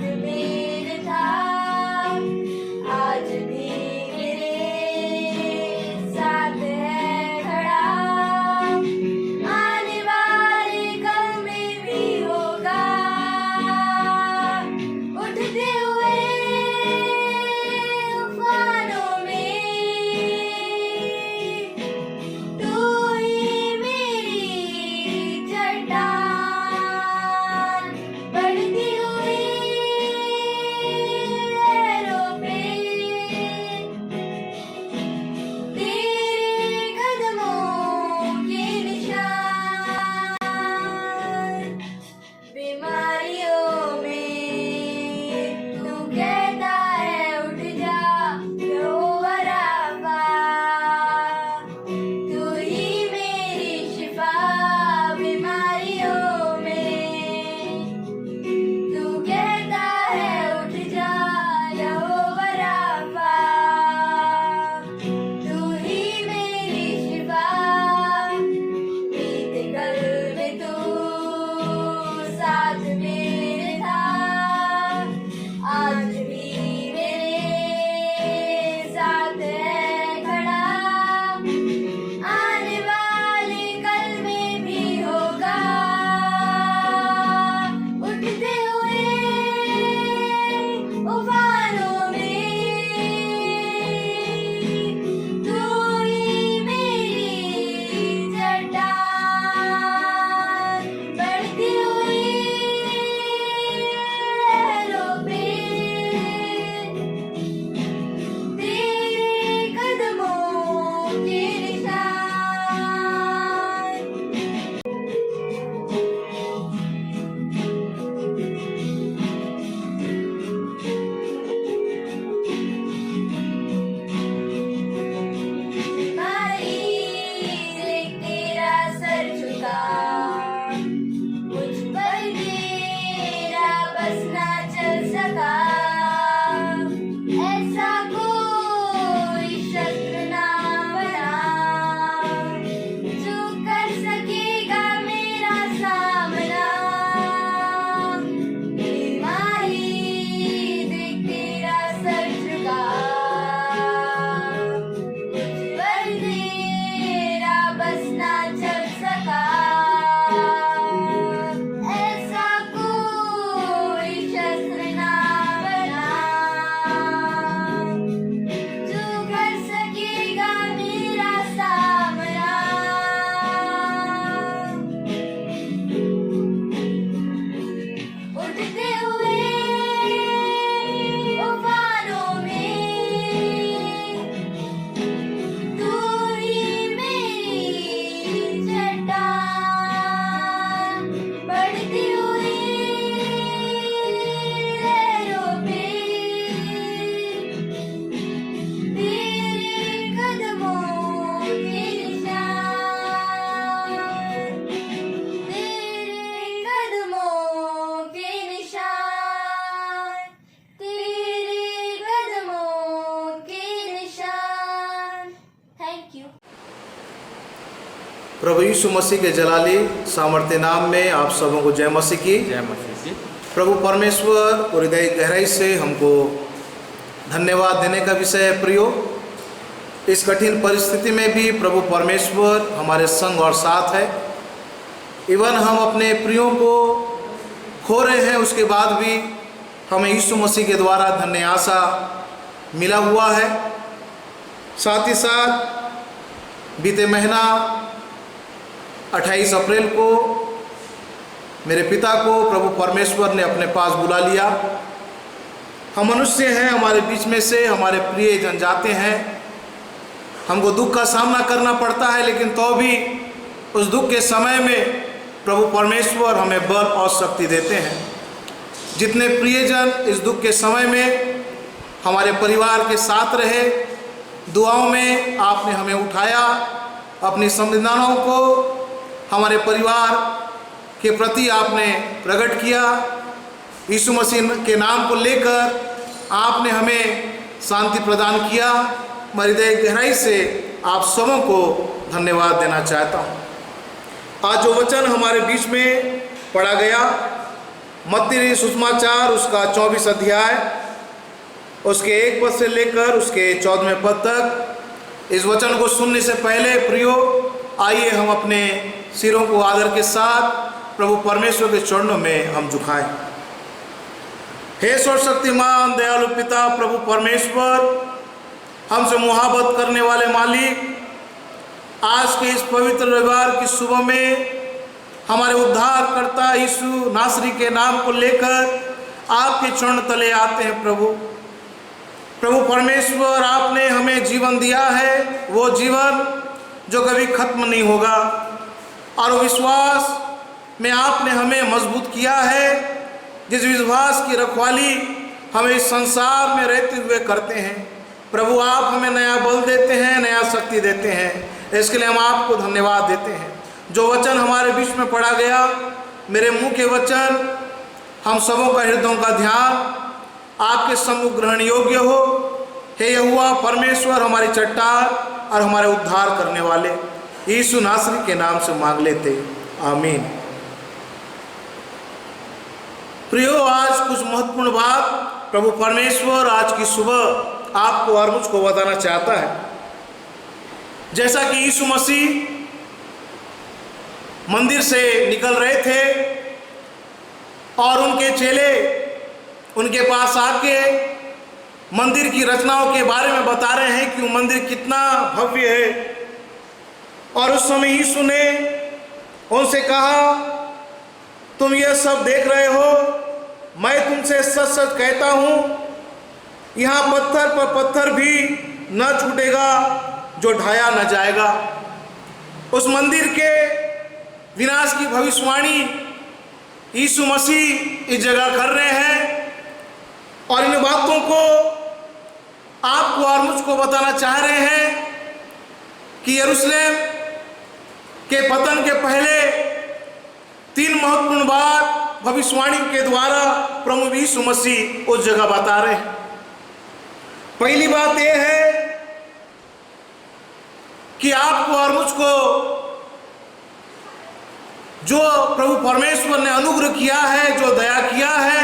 प्रभु यीशु मसीह के जलाली सामर्थ्य नाम में आप सबों को जय मसीह की। जय मसीह की। प्रभु परमेश्वर और हृदय गहराई से हमको धन्यवाद देने का विषय है। प्रियो, इस कठिन परिस्थिति में भी प्रभु परमेश्वर हमारे संग और साथ है। इवन हम अपने प्रियों को खो रहे हैं, उसके बाद भी हमें यीशु मसीह के द्वारा धन्य आशा मिला हुआ है। साथ ही साथ बीते महीना 28 अप्रैल को मेरे पिता को प्रभु परमेश्वर ने अपने पास बुला लिया। हम मनुष्य हैं, हमारे बीच में से हमारे प्रिय जन जाते हैं, हमको दुख का सामना करना पड़ता है, लेकिन तो भी उस दुख के समय में प्रभु परमेश्वर हमें बल और शक्ति देते हैं। जितने प्रियजन इस दुख के समय में हमारे परिवार के साथ रहे, दुआओं में आपने हमें उठाया, अपनी संवेदनाओं को हमारे परिवार के प्रति आपने प्रकट किया। यीशु मसीह के नाम को लेकर आपने हमें शांति प्रदान किया। मैं हृदय गहराई से आप सबों को धन्यवाद देना चाहता हूँ। आज जो वचन हमारे बीच में पढ़ा गया, मत्ती सुसमाचार उसका 24 अध्याय उसके 1 पद से लेकर उसके 14वें पद तक, इस वचन को सुनने से पहले प्रियो, आइए हम अपने सिरों को आदर के साथ प्रभु परमेश्वर के चरणों में हम झुकाएं। हे सर्वशक्तिमान दयालु पिता प्रभु परमेश्वर, हमसे मुहाबत करने वाले मालिक, आज के इस पवित्र रविवार की सुबह में हमारे उद्धारकर्ता यीशु नासरी के नाम को लेकर आपके चरण तले आते हैं। प्रभु परमेश्वर, आपने हमें जीवन दिया है, वो जीवन जो कभी खत्म नहीं होगा, और विश्वास में आपने हमें मजबूत किया है, जिस विश्वास की रखवाली हमें इस संसार में रहते हुए करते हैं। प्रभु, आप हमें नया बल देते हैं, नया शक्ति देते हैं, इसके लिए हम आपको धन्यवाद देते हैं। जो वचन हमारे बीच में पढ़ा गया, मेरे मुंह के वचन हम सबों का हृदयों का ध्यान आपके सम्मुख ग्रहण योग्य हो। हे यहोवा परमेश्वर, हमारी चट्टान और हमारे उद्धार करने वाले, यीशु नासरी के नाम से मांग लेते, आमीन। प्रियो, आज कुछ महत्वपूर्ण बात प्रभु परमेश्वर आज की सुबह आपको और मुझको बताना चाहता है। जैसा कि यीशु मसीह मंदिर से निकल रहे थे और उनके चेले उनके पास आके मंदिर की रचनाओं के बारे में बता रहे हैं कि वो मंदिर कितना भव्य है, और उस समय यीशु ने उनसे कहा, तुम ये सब देख रहे हो, मैं तुमसे सच सच कहता हूँ, यहाँ पत्थर पर पत्थर भी न छूटेगा जो ढाया न जाएगा। उस मंदिर के विनाश की भविष्यवाणी यीशु मसीह इस जगह कर रहे हैं, और इन बातों को आपको और मुझको बताना चाह रहे हैं कि यरूशलेम के पतन के पहले 3 महत्वपूर्ण बात भविष्यवाणी के द्वारा प्रभु यीशु मसीह उस जगह बता रहे हैं। पहली बात यह है कि आपको और मुझको जो प्रभु परमेश्वर ने अनुग्रह किया है, जो दया किया है,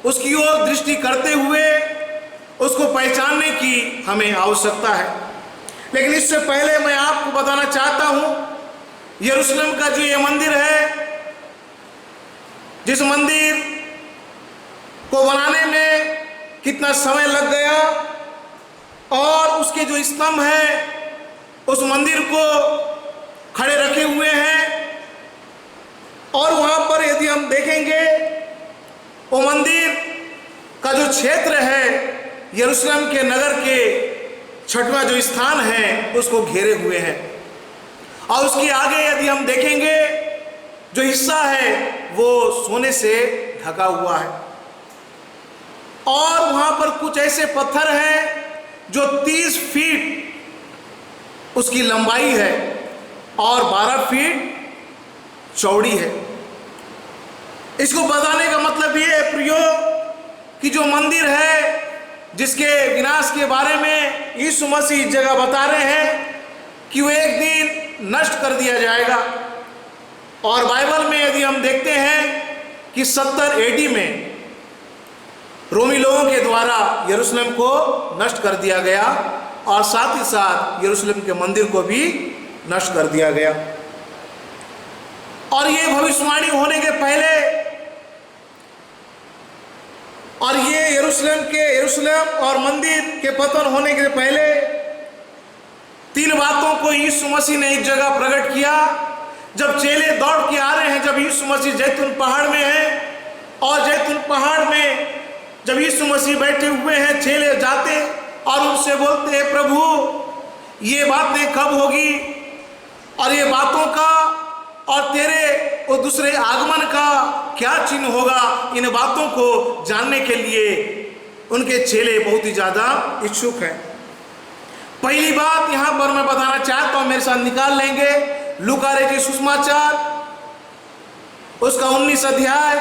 उसकी ओर दृष्टि करते हुए उसको पहचानने की हमें आवश्यकता है। लेकिन इससे पहले मैं आपको बताना चाहता हूं, यरूशलेम का जो ये मंदिर है, जिस मंदिर को बनाने में कितना समय लग गया, और उसके जो स्तंभ हैं उस मंदिर को खड़े रखे हुए हैं, और वहां पर यदि हम देखेंगे वो मंदिर का जो क्षेत्र है, यरूशलेम के नगर के 6वां जो स्थान है उसको घेरे हुए हैं, और उसके आगे यदि हम देखेंगे जो हिस्सा है वो सोने से ढका हुआ है, और वहां पर कुछ ऐसे पत्थर हैं जो 30 फीट उसकी लंबाई है और 12 फीट चौड़ी है। इसको बताने का मतलब ये है प्रियो कि जो मंदिर है जिसके विनाश के बारे में यीशु मसीह इस जगह बता रहे हैं कि वो एक दिन नष्ट कर दिया जाएगा। और बाइबल में यदि हम देखते हैं कि 70 AD में रोमी लोगों के द्वारा यरूशलेम को नष्ट कर दिया गया और साथ ही साथ यरूशलेम के मंदिर को भी नष्ट कर दिया गया। और ये भविष्यवाणी होने के पहले और ये यरूशलेम और मंदिर के पतन होने के पहले 3 बातों को यीशु मसीह ने इस जगह प्रकट किया। जब चेले दौड़ के आ रहे हैं, जब यीशु मसीह जैतून पहाड़ में है और जैतून पहाड़ में जब यीशु मसीह बैठे हुए हैं, चेले जाते और उनसे बोलते हैं, प्रभु ये बातें कब होगी और ये बातों का और तेरे वो दूसरे आगमन का क्या चिन्ह होगा। इन बातों को जानने के लिए उनके चेले बहुत ही ज्यादा इच्छुक हैं। पहली बात यहां पर मैं बताना चाहता हूं, मेरे साथ निकाल लेंगे लूका रचित सुसमाचार उसका 19 अध्याय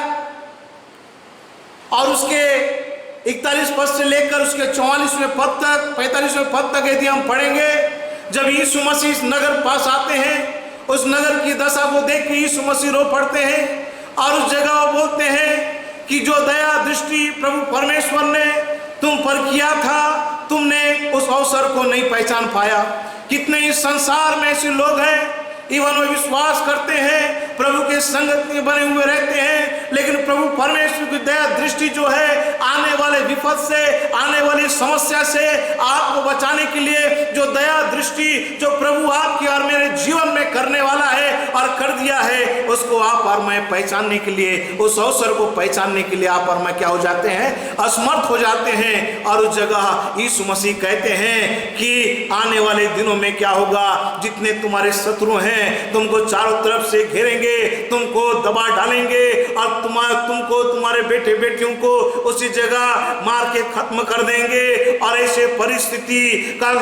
और उसके 41 पद से लेकर उसके 44वें पद तक 45वें पद तक यदि हम पढ़ेंगे, जब यीशु मसीह इस नगर पास आते हैं, उस नगर की दशा को देख के यीशु मसीह रो पड़ते हैं और उस जगह वो बोलते हैं कि जो दया दृष्टि प्रभु परमेश्वर ने तुम पर किया था, तुमने उस अवसर को नहीं पहचान पाया। कितने इस संसार में ऐसे लोग हैं, इवन वो विश्वास करते हैं, प्रभु के संगत में बने हुए रहते हैं, लेकिन प्रभु परमेश्वर की दया दृष्टि जो है आने वाले विपद से, आने वाली समस्या से आपको बचाने के लिए जो दया दृष्टि जो प्रभु आपके और मेरे जीवन में करने वाला है और कर दिया है, उसको आप और मैं पहचानने के लिए, उस अवसर को पहचानने के लिए आप और मैं क्या हो जाते हैं, असमर्थ हो जाते हैं। और उस जगह यीशु मसीह कहते हैं कि आने वाले दिनों में क्या होगा, जितने तुम्हारे शत्रु हैं तुमको चारों तरफ से घेरेंगे, तुमको दबा डालेंगे और तुमको तुम्हारे बेटे बेटियों को उसी जगह मार के खत्म कर देंगे। और ऐसे परिस्थिति का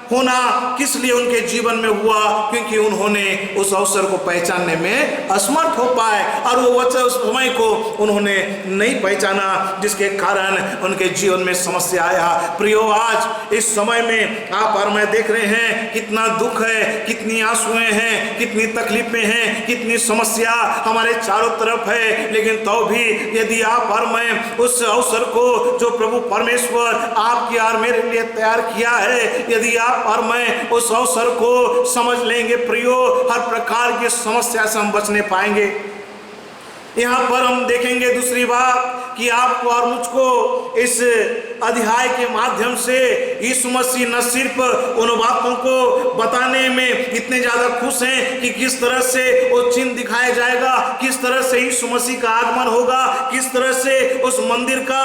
होना किस लिए उनके जीवन में हुआ, क्योंकि उन्होंने उस अवसर को पहचानने में असमर्थ हो पाए और वो उस समय को उन्होंने नहीं पहचाना, जिसके कारण उनके जीवन में समस्या आया। प्रियो, आज इस समय में आप और मैं देख रहे हैं कितना दुख है, कितनी आंसुएं हैं, कितनी तकलीफें हैं, कितनी समस्या हमारे चारों तरफ है। लेकिन तो भी यदि आप और मैं उस अवसर को जो प्रभु परमेश्वर आपके और मेरे लिए तैयार किया है, यदि आप और मैं उस अवसर को समझ लेंगे, प्रियो, हर प्रकार की समस्या से हम बचने पाएंगे। यहाँ पर हम देखेंगे दूसरी बात कि आपको और मुझको इस अध्याय के माध्यम से यीशु मसीह न सिर्फ उन बातों को बताने में इतने ज्यादा खुश हैं कि किस तरह से वो चिन्ह दिखाया जाएगा, किस तरह से यीशु मसीह का आगमन होगा, किस तरह से उस मंदिर का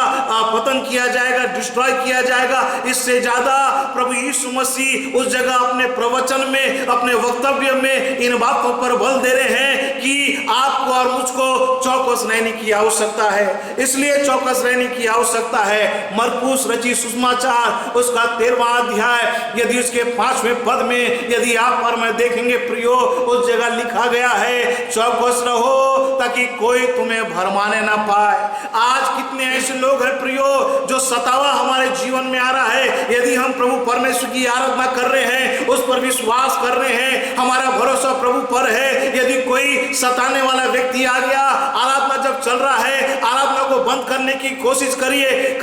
पतन किया जाएगा, डिस्ट्रॉय किया जाएगा। इससे ज्यादा प्रभु यीशु मसीह उस जगह अपने प्रवचन में, अपने वक्तव्य में इन बातों पर बल दे रहे हैं कि आपको और मुझको चौकस रहने की आवश्यकता है। इसलिए चौकस रहने की आवश्यकता है। मरकुस रचित सुसमाचार उसका 13वां अध्याय यदि उसके 5वें पद में यदि आप और मैं देखेंगे, प्रियो, उस जगह लिखा गया है, चौकस रहो ताकि कोई तुम्हें भरमाने ना पाए। आज कितने ऐसे लोग हैं प्रियो, जो सतावा हमारे जीवन में आ रहा है, यदि हम प्रभु परमेश्वर की आराधना कर रहे हैं, उस पर विश्वास कर रहे हैं, हमारा भरोसा प्रभु पर है, यदि कोई सताने वाला व्यक्ति आ गया, आराधना जब चल रहा है, आराधना को बंद करने की कोशिश कर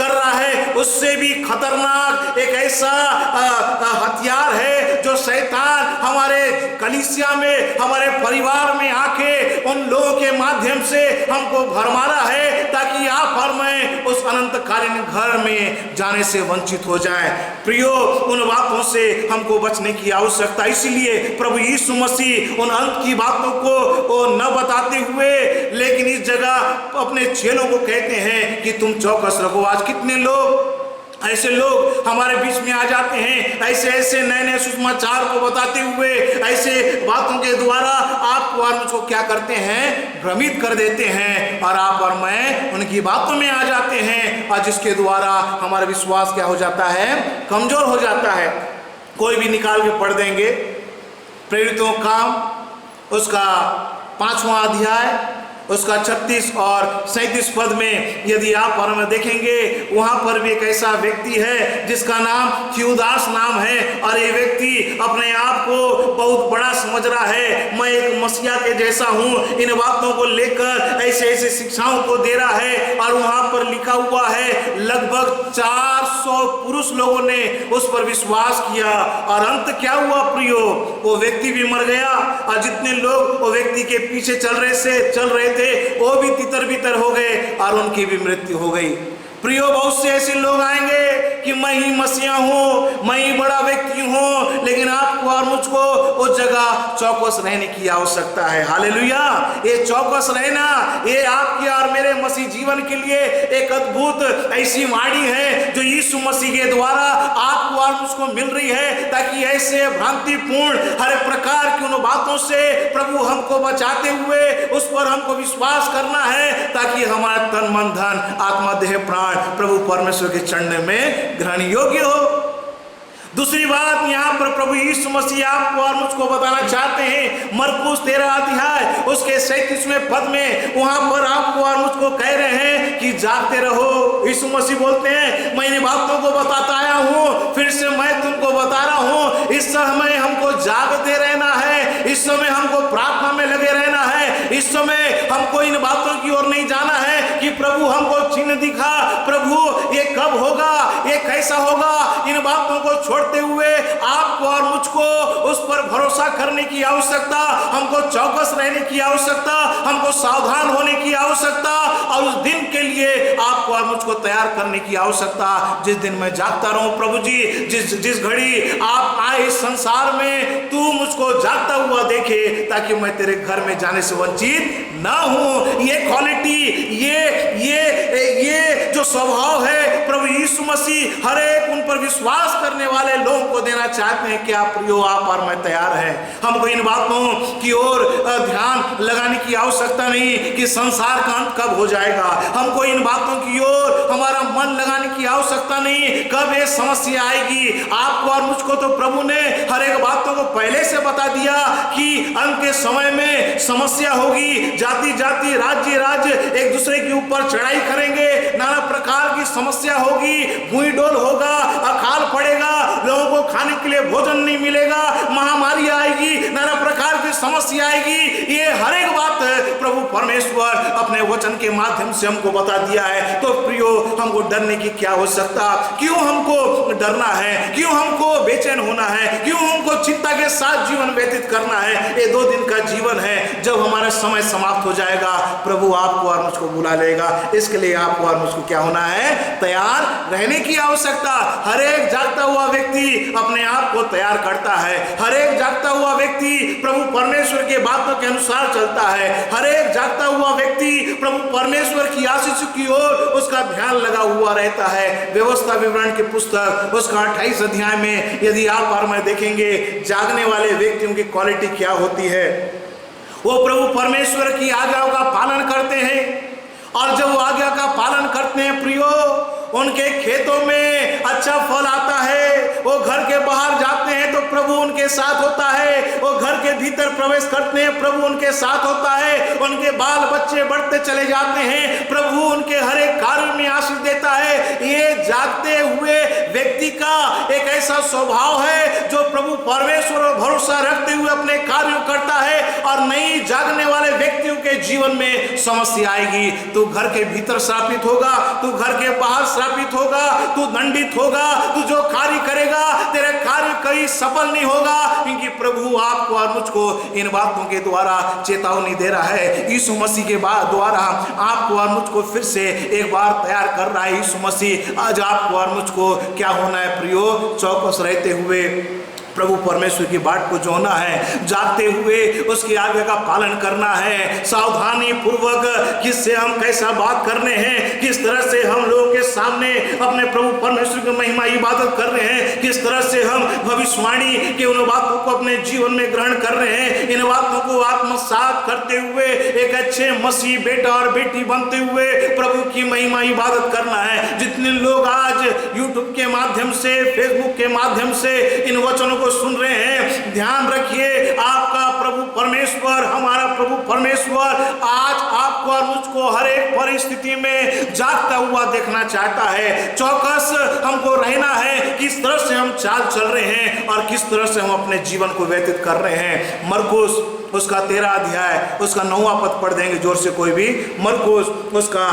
रहा है, उससे भी खतरनाक एक ऐसा हथियार है जो शैतान हमारे कलीसिया में, हमारे परिवार में आके उन लोगों के माध्यम से हमको भरमा रहा है, ताकि आप और मैं उस अनंतकालीन घर में जाने से वंचित हो जाए। प्रियो, उन बातों से हमको बचने की आवश्यकता। इसलिए प्रभु यीशु मसीह उन अंत की बातों को न बताते हुए, लेकिन इस जगह अपने चेलों को कहते हैं कि तुम चौकस रखो। आज कितने लोग ऐसे लोग हमारे बीच में आ जाते हैं, ऐसे नए नए सुसमाचार को बताते हुए, ऐसे बातों के द्वारा आपको और मुझको क्या करते हैं, भ्रमित कर देते हैं और आप और मैं उनकी बातों में आ जाते हैं, और जिसके द्वारा हमारा विश्वास क्या हो जाता है, कमजोर हो जाता है। कोई भी निकाल के पढ़ देंगे, प्रेरितों काम उसका 5वां अध्याय उसका 36 और 37 पद में यदि आप और में देखेंगे, वहां पर भी एक ऐसा व्यक्ति है जिसका नाम थियूदास नाम है, और ये व्यक्ति अपने आप को बहुत बड़ा समझ रहा है, मैं एक मसीहा के जैसा हूं। इन बातों को लेकर ऐसे ऐसे शिक्षाओं को दे रहा है, और वहां पर लिखा हुआ है लगभग 400 पुरुष लोगों ने उस पर विश्वास किया, और अंत क्या हुआ प्रियो, वो व्यक्ति भी मर गया, और जितने लोग वो व्यक्ति के पीछे चल रहे थे वो भी तितर बितर हो गए, और उनकी भी मृत्यु हो गई। प्रियो, बहुत से ऐसे लोग आएंगे कि मैं ही मसीहा हूं, मैं ही बड़ा व्यक्ति हूं, लेकिन आपको और मुझको उस जगह चौकस रहने की आवश्यकता है। हालेलुया। ये चौकस रहना, ये आपके और मेरे मसीह जीवन के लिए एक अद्भुत ऐसी वाणी है जो यीशु मसीह के द्वारा आपको और मुझको मिल रही है, ताकि ऐसे भ्रांतिपूर्ण हर प्रकार की उन बातों से प्रभु हमको बचाते हुए उस पर हमको विश्वास करना है, ताकि हमारा तन मन धन आत्मा देह प्राण प्रभु परमेश्वर के चरण में ग्रहण योग्य हो। दूसरी बात यहाँ पर प्रभु यीशु मसीह आपको और मुझको बताना चाहते हैं, मरकुस 13 अध्याय उसके 37वें पद में वहां पर आपको और मुझको कह रहे हैं कि जागते रहो। यीशु मसीह बोलते हैं, मैं इन बातों को बताता आया हूँ, फिर से मैं तुमको बता रहा हूँ, इस समय हमको जागते रहना है, इस समय हमको प्रार्थना में लगे रहना है, इस समय हमको इन बातों की ओर नहीं जाना है कि प्रभु हमको चिन्ह दिखा, प्रभु ये कब होगा, ये कैसा होगा। इन बातों को छोड़ते हुए आपको और मुझको उस पर भरोसा करने की आवश्यकता, हमको चौकस रहने की आवश्यकता, हमको सावधान होने की आवश्यकता, और उस दिन के लिए आपको और मुझको तैयार करने की आवश्यकता, जिस दिन मैं जागता रहूं। प्रभु जी, जिस घड़ी आप आए इस संसार में, तू मुझको जागता हुआ देखे, ताकि मैं तेरे घर में जाने से वंचित ना हूं। ये क्वालिटी, ये जो स्वभाव है प्रभु यीशु मसीह हर एक उन पर विश्वास करने वाले लोगों को देना चाहते हैं। क्या प्रियो, आप और मैं तैयार हैं? हमको इन बातों की ओर ध्यान लगाने की आवश्यकता नहीं कि संसार का अंत कब हो जाएगा, हमको इन बातों की ओर हमारा मन लगाने की आवश्यकता नहीं कब ये समस्या आएगी। आपको और मुझको तो प्रभु ने हर एक बातों को पहले से बता दिया कि अंत के समय में समस्या होगी, जाति जाति राज्य राज्य एक दूसरे के ऊपर चढ़ाई करेंगे, नाना प्रकार की समस्या होगी, भूमि डोल होगा, अकाल पड़ेगा, लोगों को खाने के लिए भोजन नहीं मिलेगा, महामारी आएगी, नाना प्रकार की समस्या आएगी। ये हर एक बात प्रभु परमेश्वर अपने वचन के माध्यम से हमको बता दिया है। तो प्रियो, हमको डरने की क्या आवश्यकता, क्यों हमको डरना है, क्यों हमको बेचैन होना है, क्यों हमको चिंता के साथ जीवन व्यतीत करना है। ये 2 दिन का जीवन है, जब हमारा समय समाप्त हो जाएगा प्रभु आपको और मुझको बुला लेगा। इसके लिए आपको और मुझको क्या होना है, तैयार रहने की आवश्यकता। हर एक जागता हुआ व्यक्ति अपने आप को तैयार करता है, हर एक जागता हुआ व्यक्ति प्रभु परमेश्वर के बातों के अनुसार चलता है, हर एक जागता हुआ व्यक्ति प्रभु परमेश्वर की आशीष की ओर उसका ध्यान लगा हुआ रहता है। व्यवस्था विवरण की पुस्तक उसका 28 अध्याय में यदि आप और मैं देखेंगे, जागने वाले व्यक्तियों की क्वालिटी क्या होती है। वो प्रभु परमेश्वर की आज्ञाओं का पालन करते हैं, और जब वो आज्ञा का पालन करते हैं प्रियो, उनके खेतों में अच्छा फल आता है। वो घर के बाहर जाते हैं तो प्रभु उनके साथ होता है, वो घर के भीतर प्रवेश करते हैं प्रभु उनके साथ होता है, उनके बाल बच्चे बढ़ते चले जाते हैं, प्रभु उनके हर एक कार्य में आशीष देता है। ये जागते हुए व्यक्ति का एक ऐसा स्वभाव है जो प्रभु परमेश्वर और भरोसा रखते हुए अपने कार्यों करता है। और नहीं जागने वाले व्यक्तियों के जीवन में समस्या आएगी, तू घर के भीतर श्रापित होगा, तू घर के बाहर श्रापित होगा, तू दंडित होगा, तू जो कार्य करेगा तेरे कार्य कहीं सफल नहीं होगा, क्योंकि प्रभु आपको और मुझको इन बातों के द्वारा चेतावनी दे रहा है। यीशु मसीह के द्वारा आपको और मुझको फिर से एक बार तैयार कर रहा है। यीशु मसीह आज आपको और मुझको क्या होना है प्रियो, चौकस रहते हुए प्रभु परमेश्वर की बाट को जोना है, जागते हुए उसकी आज्ञा का पालन करना है, सावधानी पूर्वक किससे हम कैसा बात करने हैं, किस तरह से हम लोगों के सामने अपने प्रभु परमेश्वर की महिमा इबादत कर रहे हैं, किस तरह से हम भविष्यवाणी के उन बातों को अपने जीवन में ग्रहण कर रहे हैं। इन बातों को आत्मसात करते हुए एक अच्छे मसीह बेटा और बेटी बनते हुए प्रभु की महिमा इबादत करना है। जितने लोग आज यूट्यूब के माध्यम से, फेसबुक के माध्यम से इन वचनों को सुन रहे हैं, ध्यान रखिए आपका प्रभु परमेश्वर, हमारा प्रभु परमेश्वर आज आपको और मुझको हर एक परिस्थिति में जागता हुआ देखना चाहता है। चौकस हमको रहना है, किस तरह से हम चाल चल रहे हैं और किस तरह से हम अपने जीवन को व्यतीत कर रहे हैं। मरकुस उसका 13 अध्याय उसका 9वां पद पढ़ देंगे जोर से कोई भी। मरकुस उसका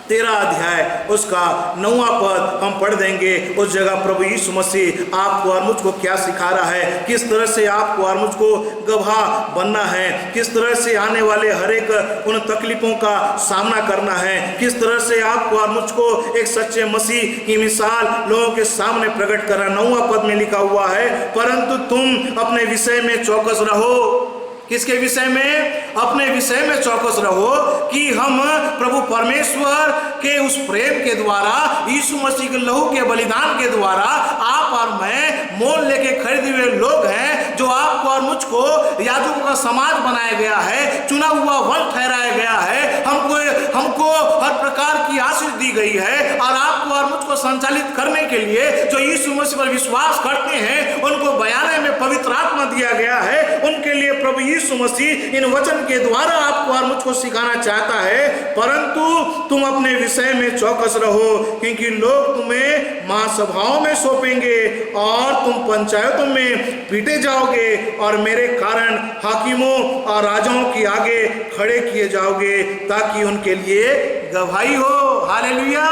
13 अध्याय उसका 9वां पद हम पढ़ देंगे। उस जगह प्रभु यीशु मसीह आपको और मुझको क्या सिखा रहा है, किस तरह से आपको और मुझको गवाह बनना है, किस तरह से आने वाले हर एक उन तकलीफों का सामना करना है, किस तरह से आपको और मुझको एक सच्चे मसीह की मिसाल लोगों के सामने प्रकट करना। 9वां पद में लिखा हुआ है, परंतु तुम अपने विषय में चौकस रहो। किसके विषय में? अपने विषय में चौकस रहो कि हम प्रभु परमेश्वर के उस प्रेम के द्वारा, यीशु मसीह के लहू के बलिदान के द्वारा आप और मैं मोल लेके खरीदे हुए लोग हैं, जो आपको और मुझको याजकों का समाज बनाया गया है, चुना हुआ वंश ठहराया गया है। हमको हर प्रकार की आशीष दी गई है और आपको और मुझको संचालित करने के लिए जो यीशु मसीह पर विश्वास करते हैं उनको बयाने में पवित्र आत्मा दिया गया है। उनके लिए प्रभु यीशु मसीह इन वचन के द्वारा आपको और मुझको सिखाना चाहता है, परंतु तुम अपने विषय में चौकस रहो, क्योंकि लोग तुम्हें महासभाओं में सौंपेंगे और तुम पंचायतों में पीटे जाओगे और मेरे कारण हाकिमों और राजाओं के आगे खड़े किए जाओगे ताकि उनके लिए गवाही हो। हालेलुया।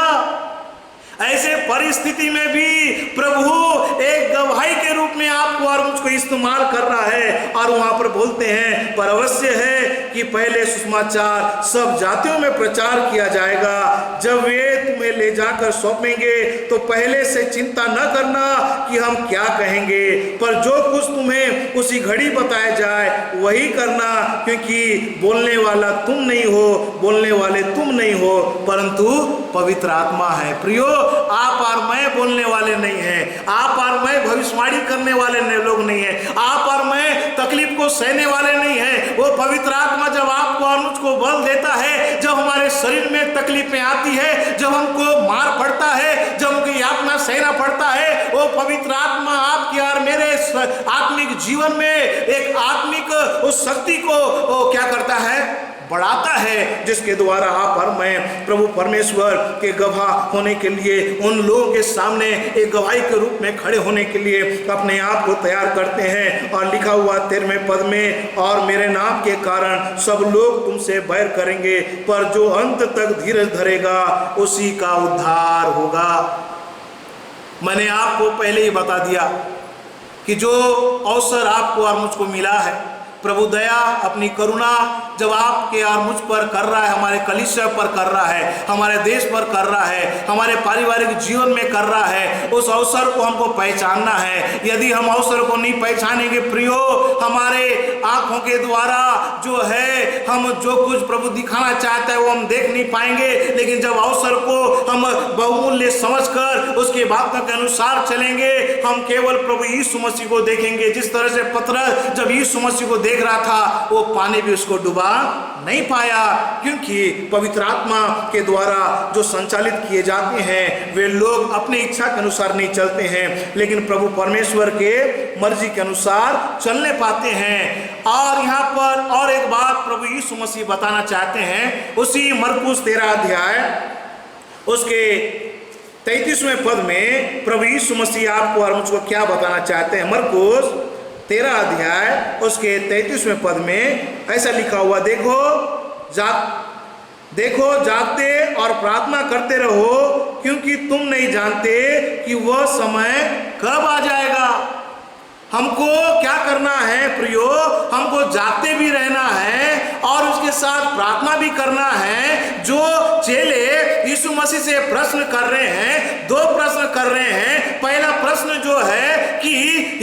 ऐसे परिस्थिति में भी प्रभु एक गवाही के रूप में आपको और मुझको इस्तेमाल कर रहा है और वहां पर बोलते हैं, पर अवश्य है कि पहले सुसमाचार सब जातियों में प्रचार किया जाएगा। जब वे तुम्हें ले जाकर सौंपेंगे तो पहले से चिंता न करना कि हम क्या कहेंगे, पर जो कुछ तुम्हें उसी घड़ी बताया जाए वही करना, क्योंकि बोलने वाला तुम नहीं हो, बोलने वाले तुम नहीं हो, परंतु पवित्र आत्मा है। प्रियो, आप और मैं बोलने वाले नहीं हैं, आप और मैं भविष्यवाणी करने वाले लोग नहीं हैं, आप और मैं तकलीफ को सहने वाले नहीं हैं। वो पवित्र आत्मा जब आपको और मुझको बल देता है, जब हमारे शरीर में तकलीफें आती है, जब हमको मार पड़ता है, जब हमको यातना सहना पड़ता है, वो पवित्र आत्मा आपके और मेरे आत्मिक जीवन में एक आत्मिक उस शक्ति को क्या करता है? बढ़ाता है, जिसके द्वारा आप और मैं प्रभु परमेश्वर के गवाह होने के लिए, उन लोगों के सामने एक गवाही के रूप में खड़े होने के लिए अपने आप को तैयार करते हैं। और लिखा हुआ 13वें पद में, और मेरे नाम के कारण सब लोग तुमसे बैर करेंगे, पर जो अंत तक धीरज धरेगा उसी का उद्धार होगा। मैंने आपको पहले ही बता दिया कि जो अवसर आपको और मुझको मिला है, प्रभु दया अपनी करुणा जब आपके और मुझ पर कर रहा है, हमारे कलीसिया पर कर रहा है, हमारे देश पर कर रहा है, हमारे पारिवारिक जीवन में कर रहा है, उस अवसर को हमको पहचानना है। यदि हम अवसर को नहीं पहचानेंगे प्रियो, हमारे आंखों के द्वारा जो है हम जो कुछ प्रभु दिखाना चाहता है वो हम देख नहीं पाएंगे। लेकिन जब अवसर को हम बहुमूल्य समझकर उसकी बातों के अनुसार चलेंगे, हम केवल प्रभु यीशु मसीह को देखेंगे। जिस तरह से पतरस जब यीशु मसीह को देख रहा था, वो पानी भी उसको डुबा नहीं पाया, क्योंकि पवित्र आत्मा के द्वारा जो संचालित किए जाते हैं वे लोग अपनी इच्छा के अनुसार नहीं चलते हैं, लेकिन प्रभु परमेश्वर के मर्जी के अनुसार चलने पाते हैं। और यहाँ पर और एक बात प्रभु यीशु मसीह बताना चाहते हैं, उसी मरकुस 13 अध्याय उसके 33वें पद में प्रभु यीशु मसीह आपको और मुझको क्या बताना चाहते हैं। मरकुस 13 अध्याय उसके 33वें पद में ऐसा लिखा हुआ, देखो जागते और प्रार्थना करते रहो, क्योंकि तुम नहीं जानते कि वह समय कब आ जाएगा। हमको क्या करना है प्रियो? हमको जागते भी रहना है और उसके साथ प्रार्थना भी करना है। जो चेले यीशु मसीह से प्रश्न कर रहे हैं, 2 प्रश्न कर रहे हैं। पहला प्रश्न जो है कि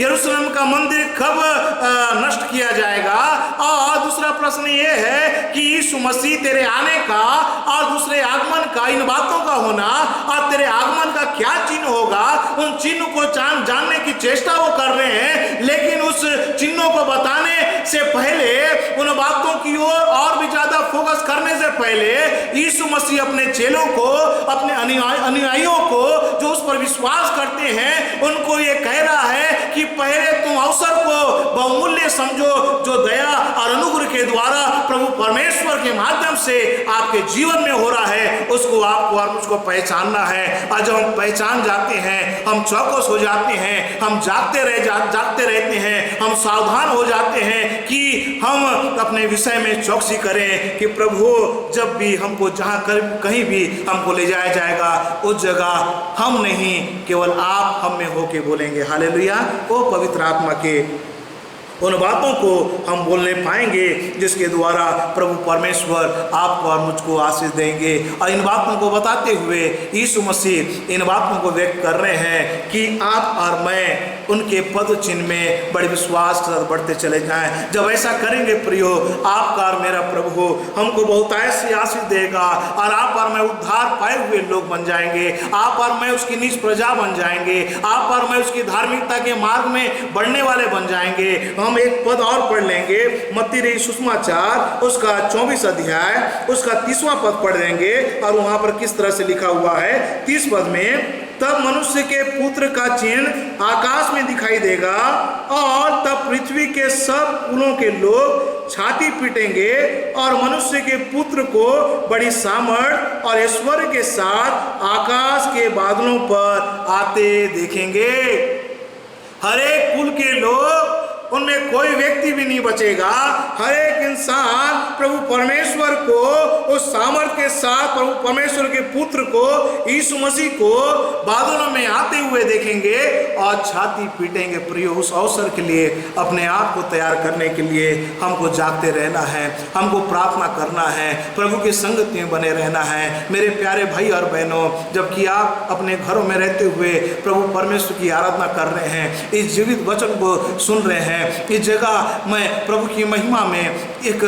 यरूशलेम का मंदिर कब नष्ट किया जाएगा, और दूसरा प्रश्न ये है कि यीशु मसीह तेरे आने का और दूसरे आगमन का, इन बातों का होना और तेरे आगमन का क्या चिन्ह होगा। उन चिन्ह को जानने की चेष्टा वो कर रहे हैं, लेकिन उस चिन्हों को बताने से पहले, उन बातों की ओर और भी ज्यादा फोकस करने से पहले, यीशु मसीह अपने चेलों को, अपने अनुयायियों को जो उस पर विश्वास करते हैं उनको ये कह रहा है कि पहले तुम अवसर को बहुमूल्य समझो जो दया और अनुग्रह के द्वारा प्रभु परमेश्वर के माध्यम से आपके जीवन में हो रहा है, उसको आपको और मुझको पहचानना है। और जब हम पहचान जाते हैं, हम चौकस हो जाते हैं, हम जागते रहते हैं, हम सावधान हो जाते हैं कि हम अपने विषय में चौकसी करें कि प्रभु जब भी हमको जहाँ कहीं भी हमको ले जाया जाएगा उस जगह हम नहीं केवल आप हम में होके बोलेंगे। हालेलुया। वो पवित्र आत्मा के उन बातों को हम बोलने पाएंगे जिसके द्वारा प्रभु परमेश्वर आपको और मुझको आशीष देंगे। और इन बातों को बताते हुए यीशु मसीह इन बातों को व्यक्त कर रहे हैं कि आप और मैं उनके पद चिन्ह में बड़े विश्वास के साथ बढ़ते चले जाएं। जब ऐसा करेंगे प्रियो, आपका और मेरा प्रभु हमको बहुत ऐसी आशीष देगा और आप और मैं उद्धार पाए हुए लोग बन जाएंगे। आप और मैं उसकी निज प्रजा बन जाएंगे। आप और मैं उसकी धार्मिकता के मार्ग में बढ़ने वाले बन जाएंगे। हम एक पद और पढ़ लेंगे, मत्ती रचित सुसमाचार उसका 24 अध्याय उसका 30वां पद पढ़ लेंगे और वहां पर किस तरह से लिखा हुआ है 30 पद में, तब मनुष्य के पुत्र का चिन्ह आकाश में दिखाई देगा और तब पृथ्वी के सब कुलों के लोग छाती पीटेंगे और मनुष्य के पुत्र को बड़ी सामर्थ और ऐश्वर्य के साथ आकाश के बादलों पर आते देखेंगे। हर एक कुल के लोग, उनमें कोई व्यक्ति भी नहीं बचेगा। हर एक इंसान प्रभु परमेश्वर को उस सामर्थ के साथ प्रभु परमेश्वर के पुत्र को यीशु मसीह को बादलों में आते हुए देखेंगे और छाती पीटेंगे। प्रियो, उस अवसर के लिए अपने आप को तैयार करने के लिए हमको जागते रहना है, हमको प्रार्थना करना है, प्रभु की संगति में बने रहना है। मेरे प्यारे भाई और बहनों, जबकि आप अपने घरों में रहते हुए प्रभु परमेश्वर की आराधना कर रहे हैं, इस जीवित वचन को सुन रहे हैं, इस जगह मैं प्रभु की महिमा में एक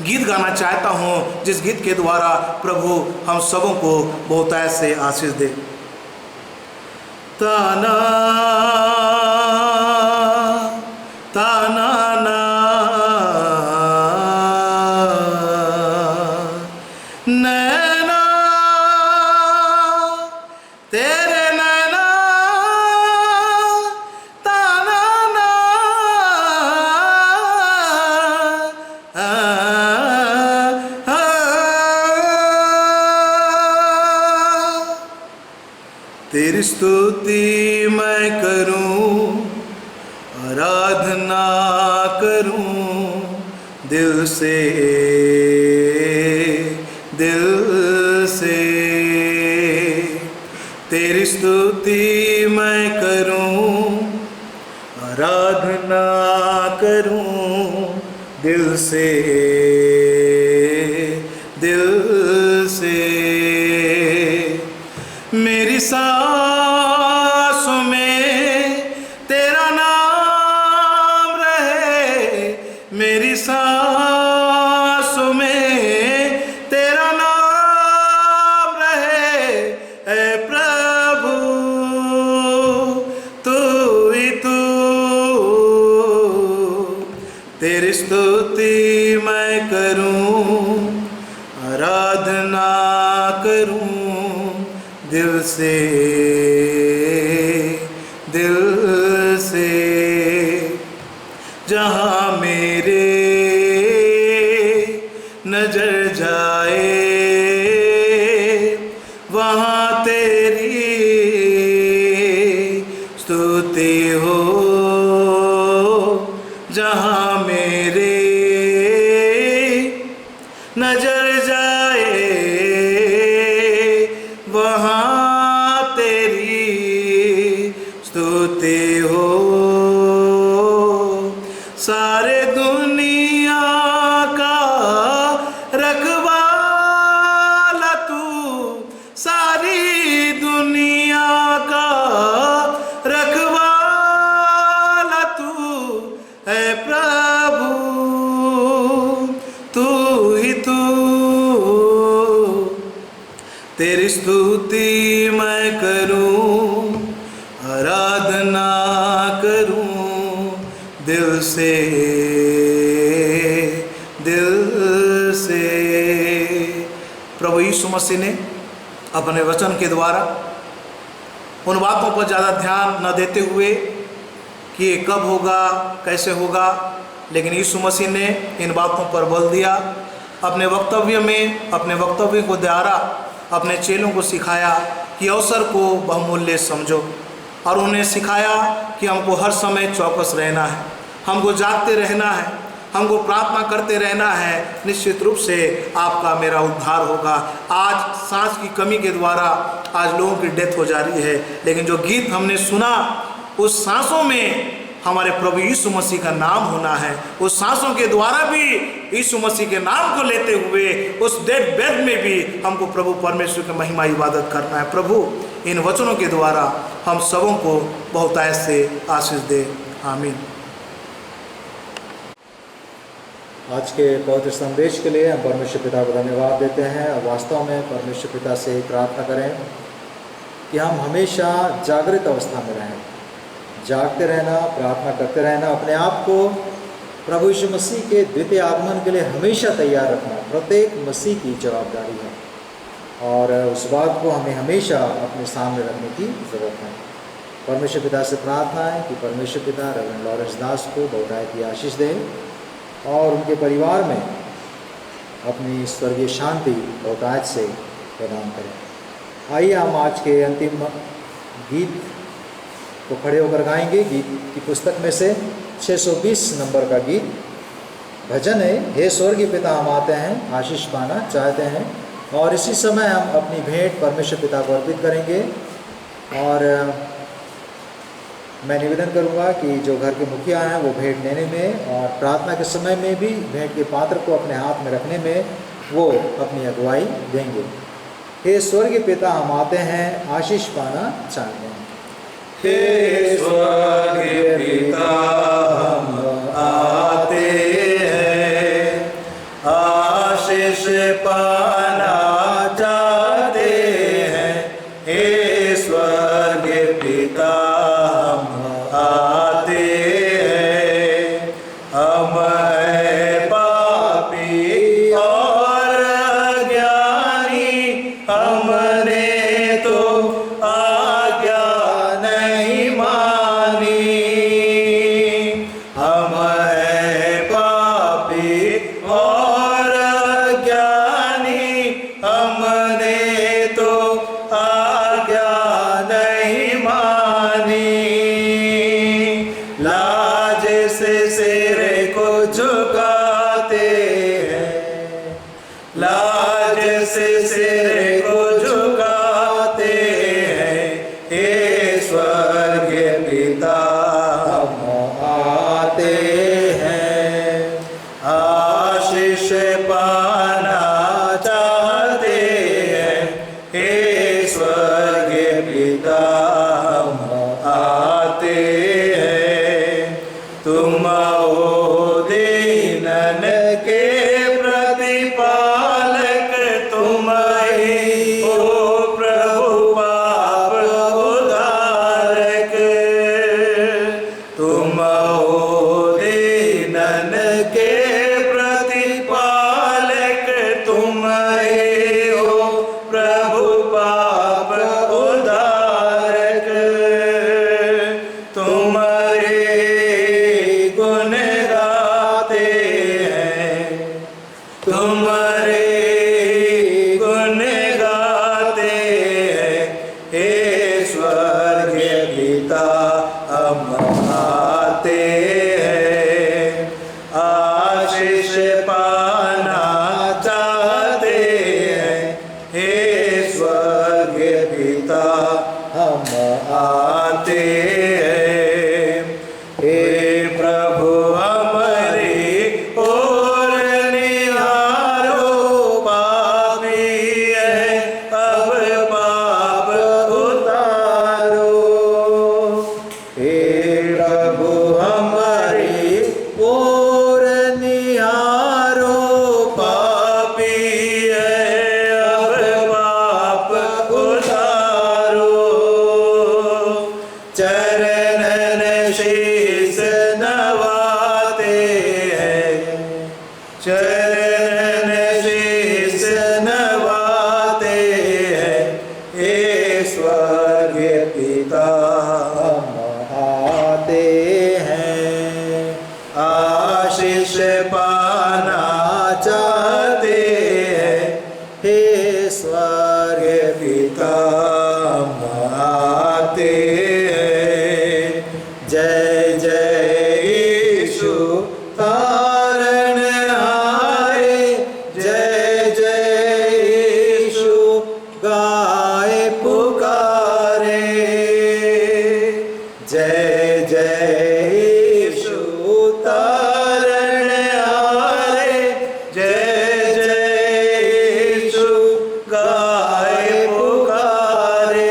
गीत गाना चाहता हूं जिस गीत के द्वारा प्रभु हम सबों को बहुत ऐसे आशीष दे। ताना ताना ना नैना तेरे तेरी स्तुति मैं करूं, आराधना करूं दिल से तेरी स्तुति मैं करूं, आराधना करूं दिल से मेरी सांसों में तेरा नाम रहे, मेरी सांसों में तेरा नाम रहे। ऐ प्रभु तू ही तू, तेरी स्तुति मैं करूं, आराधना करूं दिल से जहाँ मेरे नजर जाए वहाँ तेरी स्तुति हो। जहाँ मेरे नजर जाए वहाँ तेरी स्तुति हो। सारे दुनिया का रखवाला तू, सारी दुनिया का रखवाला तू है प्रभु, तू ही तू। तेरी स्तुति मैं करूं, आराधना करूं दिल से प्रभु यीशु मसीह ने अपने वचन के द्वारा उन बातों पर ज़्यादा ध्यान न देते हुए कि ये कब होगा, कैसे होगा, लेकिन यीशु मसीह ने इन बातों पर बल दिया। अपने वक्तव्य में, अपने वक्तव्य को द्वारा अपने चेलों को सिखाया कि अवसर को बहुमूल्य समझो, और उन्हें सिखाया कि हमको हर समय चौकस रहना है, हमको जागते रहना है, हमको प्रार्थना करते रहना है। निश्चित रूप से आपका मेरा उद्धार होगा। आज सांस की कमी के द्वारा आज लोगों की डेथ हो जा रही है, लेकिन जो गीत हमने सुना उस सांसों में हमारे प्रभु यीशु मसीह का नाम होना है। उस सांसों के द्वारा भी यीशु मसीह के नाम को लेते हुए उस डेड बेड में भी हमको प्रभु परमेश्वर की महिमा इबादत करना है। प्रभु इन वचनों के द्वारा हम सबों को बहुतायत से आशीष दे। आमीन। आज के पवित्र संदेश के लिए हम परमेश्वर पिता को धन्यवाद देते हैं और वास्तव में परमेश्वर पिता से प्रार्थना करें कि हम हमेशा जागृत अवस्था में रहें, जागते रहना, प्रार्थना करते रहना, अपने आप को प्रभु यीशु मसीह के द्वितीय आगमन के लिए हमेशा तैयार रखना प्रत्येक मसीह की जवाबदारी है, और उस बात को हमें हमेशा अपने सामने रखने की ज़रूरत है। परमेश्वर पिता से प्रार्थना है कि परमेश्वर पिता रेवरेंड लॉरेंस दास को बहुतायत की आशीष दें और उनके परिवार में अपनी स्वर्गीय शांति बहुतायत से प्रदान करें। आइए हम आज के अंतिम गीत को खड़े होकर गाएंगे। गीत की पुस्तक में से 620 नंबर का गीत भजन है, हे स्वर्गीय पिता हम आते हैं, आशीष पाना चाहते हैं। और इसी समय हम अपनी भेंट परमेश्वर पिता को अर्पित करेंगे। और मैं निवेदन करूंगा कि जो घर के मुखिया हैं वो भेंट लेने में और प्रार्थना के समय में भी भेंट के पात्र को अपने हाथ में रखने में वो अपनी अगुवाई देंगे। हे स्वर्गीय पिता हम आते हैं, आशीष पाना चाहते हैं। हे स्वर्गीय पिता हम आते हैं, आशीष पाना चाहते हैं। हे स्वर्गीय पिता हम आते हैं, हम हैं पापी और अज्ञानी, हमने तो आज्ञा नहीं मानी। हम हैं पापी और अज्ञानी, हमने तो आज्ञा नहीं मानी। लाज से सिर को झुकाते हैं, लाज से सिर को झुकाते हैं। हे स्वर्गीय पिता हम आते हैं, आशीष पाना चाहते हैं। हे स्वर्गीय पिता हम आते हैं, तुम ओ दीनन के प्रतिपालक, तुम ही ओ प्रभु पाप उद्धारक। तुम ओ दीनन के प्रतिपालक, तुम ही ओ प्रभु पाप उद्धारक। तुम्हारे गुण गाते हैं, तुम्हारे गुण गाते हैं। हे स्वर्गीय पिता हम आते हैं, आशीष पाना चाहते हैं। हे स्वर्गीय पिता हम आते हैं। हे प्रभु हमारी ओर निहारो, पापी है अब पाप उतारो। हे प्रभु हमारी ओर निहारो, पापी है अब पाप उतारो। गाए पुकारे, जय जय यीशु तारण हारे, जय जय यीशु गाए पुकारे।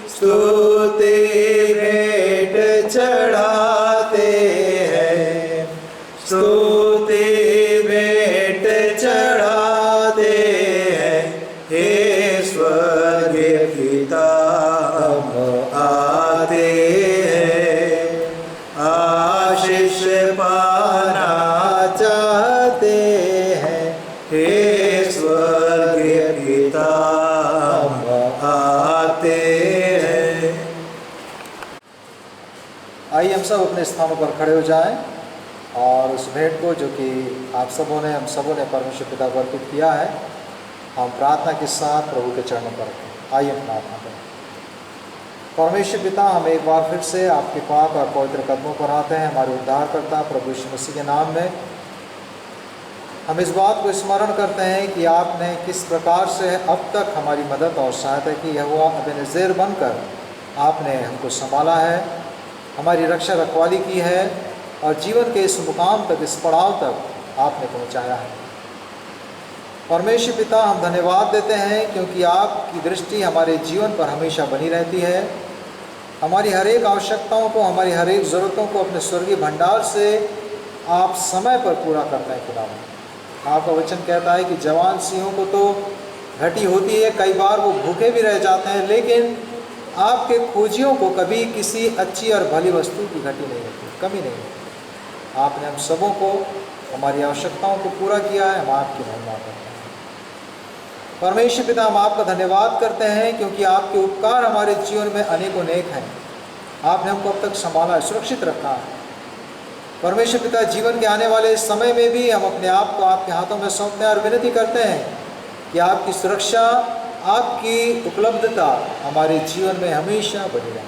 स्तुति भेंट चढ़ाते हैं, स्तुति भेंट चढ़ाते हैं, हे स्वर्गीय पिता हम आते हैं, आशीष पाना चाहते हैं, हे स्वर्गीय पिता हम आते हैं। आइए हम सब अपने स्थानों पर खड़े हो जाएं और उस भेंट को जो कि आप सबों ने, हम सबों ने परमेश्वर पिता को अर्पित किया है, हम प्रार्थना के साथ प्रभु के चरणों पर रखें। आइए हम प्रार्थना करें। परमेश्वर पिता, हम एक बार फिर से आपके पाक और पवित्र कदमों पर आते हैं। हमारे उद्धारकर्ता प्रभु यीशु मसीह के नाम में हम इस बात को स्मरण करते हैं कि आपने किस प्रकार से अब तक हमारी मदद और सहायता की। यहोवा एबेनेज़र बनकर आपने हमको संभाला है, हमारी रक्षा रखवाली की है और जीवन के इस मुकाम तक, इस पड़ाव तक आपने पहुंचाया है। परमेश्वर पिता, हम धन्यवाद देते हैं क्योंकि आपकी दृष्टि हमारे जीवन पर हमेशा बनी रहती है। हमारी हर एक आवश्यकताओं को, हमारी हर एक ज़रूरतों को अपने स्वर्गीय भंडार से आप समय पर पूरा करते हैं। खुदावंद, आपका वचन कहता है कि जवान सिंहों को तो घटी होती है, कई बार वो भूखे भी रह जाते हैं, लेकिन आपके खोजियों को कभी किसी अच्छी और भली वस्तु की घटी नहीं होती, कमी नहीं होती। आपने हम सबों को, हमारी आवश्यकताओं को पूरा किया है। हम आपकी महिमा करते हैं। परमेश्वर पिता, हम आपका धन्यवाद करते हैं क्योंकि आपके उपकार हमारे जीवन में अनेकों नेक हैं। आपने हमको अब तक संभाला है, सुरक्षित रखा है। परमेश्वर पिता, जीवन के आने वाले समय में भी हम अपने आप को आपके हाथों में सौंपते हैं और विनती करते हैं कि आपकी सुरक्षा, आपकी उपलब्धता हमारे जीवन में हमेशा बनी रहे।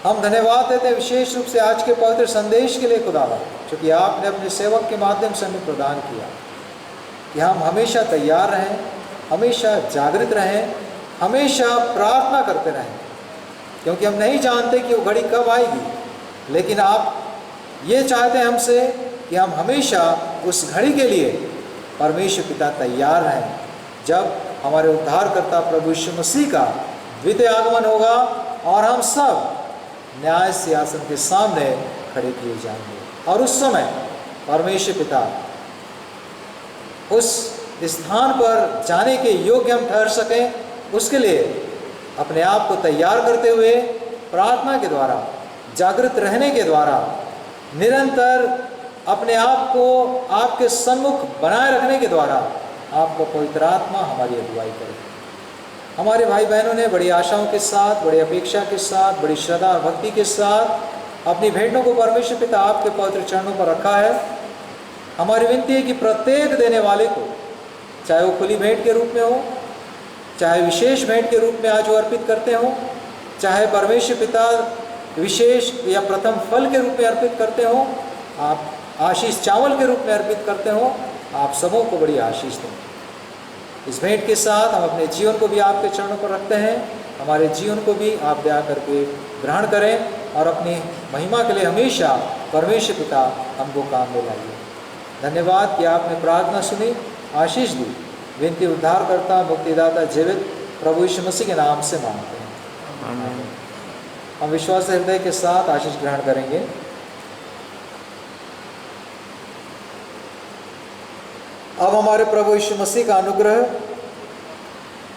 हम धन्यवाद देते हैं विशेष रूप से आज के पवित्र संदेश के लिए खुदावा, क्योंकि आपने अपने सेवक के माध्यम से हमें प्रदान किया कि हम हमेशा तैयार रहें, हमेशा जागृत रहें, हमेशा प्रार्थना करते रहें, क्योंकि हम नहीं जानते कि वो घड़ी कब आएगी। लेकिन आप ये चाहते हैं हमसे कि हम हमेशा उस घड़ी के लिए परमेश्वर पिता तैयार रहें, जब हमारे उद्धारकर्ता प्रभु यीशु मसीह का द्वितीय आगमन होगा और हम सब न्याय सिंहासन के सामने खड़े किए जाएंगे। और उस समय परमेश्वर पिता उस स्थान पर जाने के योग्य हम ठहर सकें, उसके लिए अपने आप को तैयार करते हुए प्रार्थना के द्वारा, जागृत रहने के द्वारा, निरंतर अपने आप को आपके सन्मुख बनाए रखने के द्वारा आपको पवित्र आत्मा हमारी अगुवाई करे। हमारे भाई बहनों ने बड़ी आशाओं के साथ, बड़ी अपेक्षा के साथ, बड़ी श्रद्धा और भक्ति के साथ अपनी भेंटों को परमेश्वर पिता आपके पवित्र चरणों पर रखा है। हमारी विनती है कि प्रत्येक देने वाले को, चाहे वो खुली भेंट के रूप में हो, चाहे विशेष भेंट के रूप में आज वो अर्पित करते हो, चाहे परमेश्वर पिता विशेष या प्रथम फल के रूप में अर्पित करते हो, आप आशीष चावल के रूप में अर्पित करते हो, आप सबों को बड़ी आशीष दें। इस भेंट के साथ हम अपने जीवन को भी आपके चरणों पर रखते हैं। हमारे जीवन को भी आप दया करके ग्रहण करें और अपनी महिमा के लिए हमेशा परमेश्वर पिता हमको काम में लाइए। धन्यवाद कि आपने प्रार्थना सुनी, आशीष दी। विनती उद्धारकर्ता मुक्तिदाता जीवित प्रभु यीशु मसीह के नाम से मांगते हैं, आमीन। हम विश्वास हृदय के साथ आशीष ग्रहण करेंगे। अब हमारे प्रभु यीशु मसीह का अनुग्रह,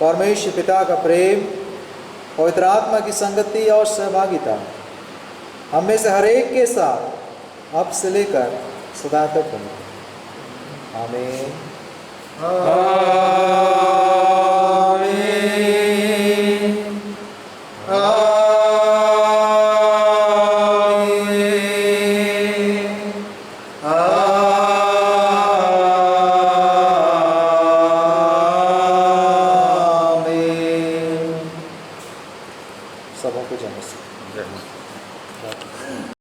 परमेश्वर पिता का प्रेम, पवित्र आत्मा की संगति और सहभागिता हम में से हर एक के साथ अब से लेकर सदा तक बने। आमीन। सबों को जय मसीह।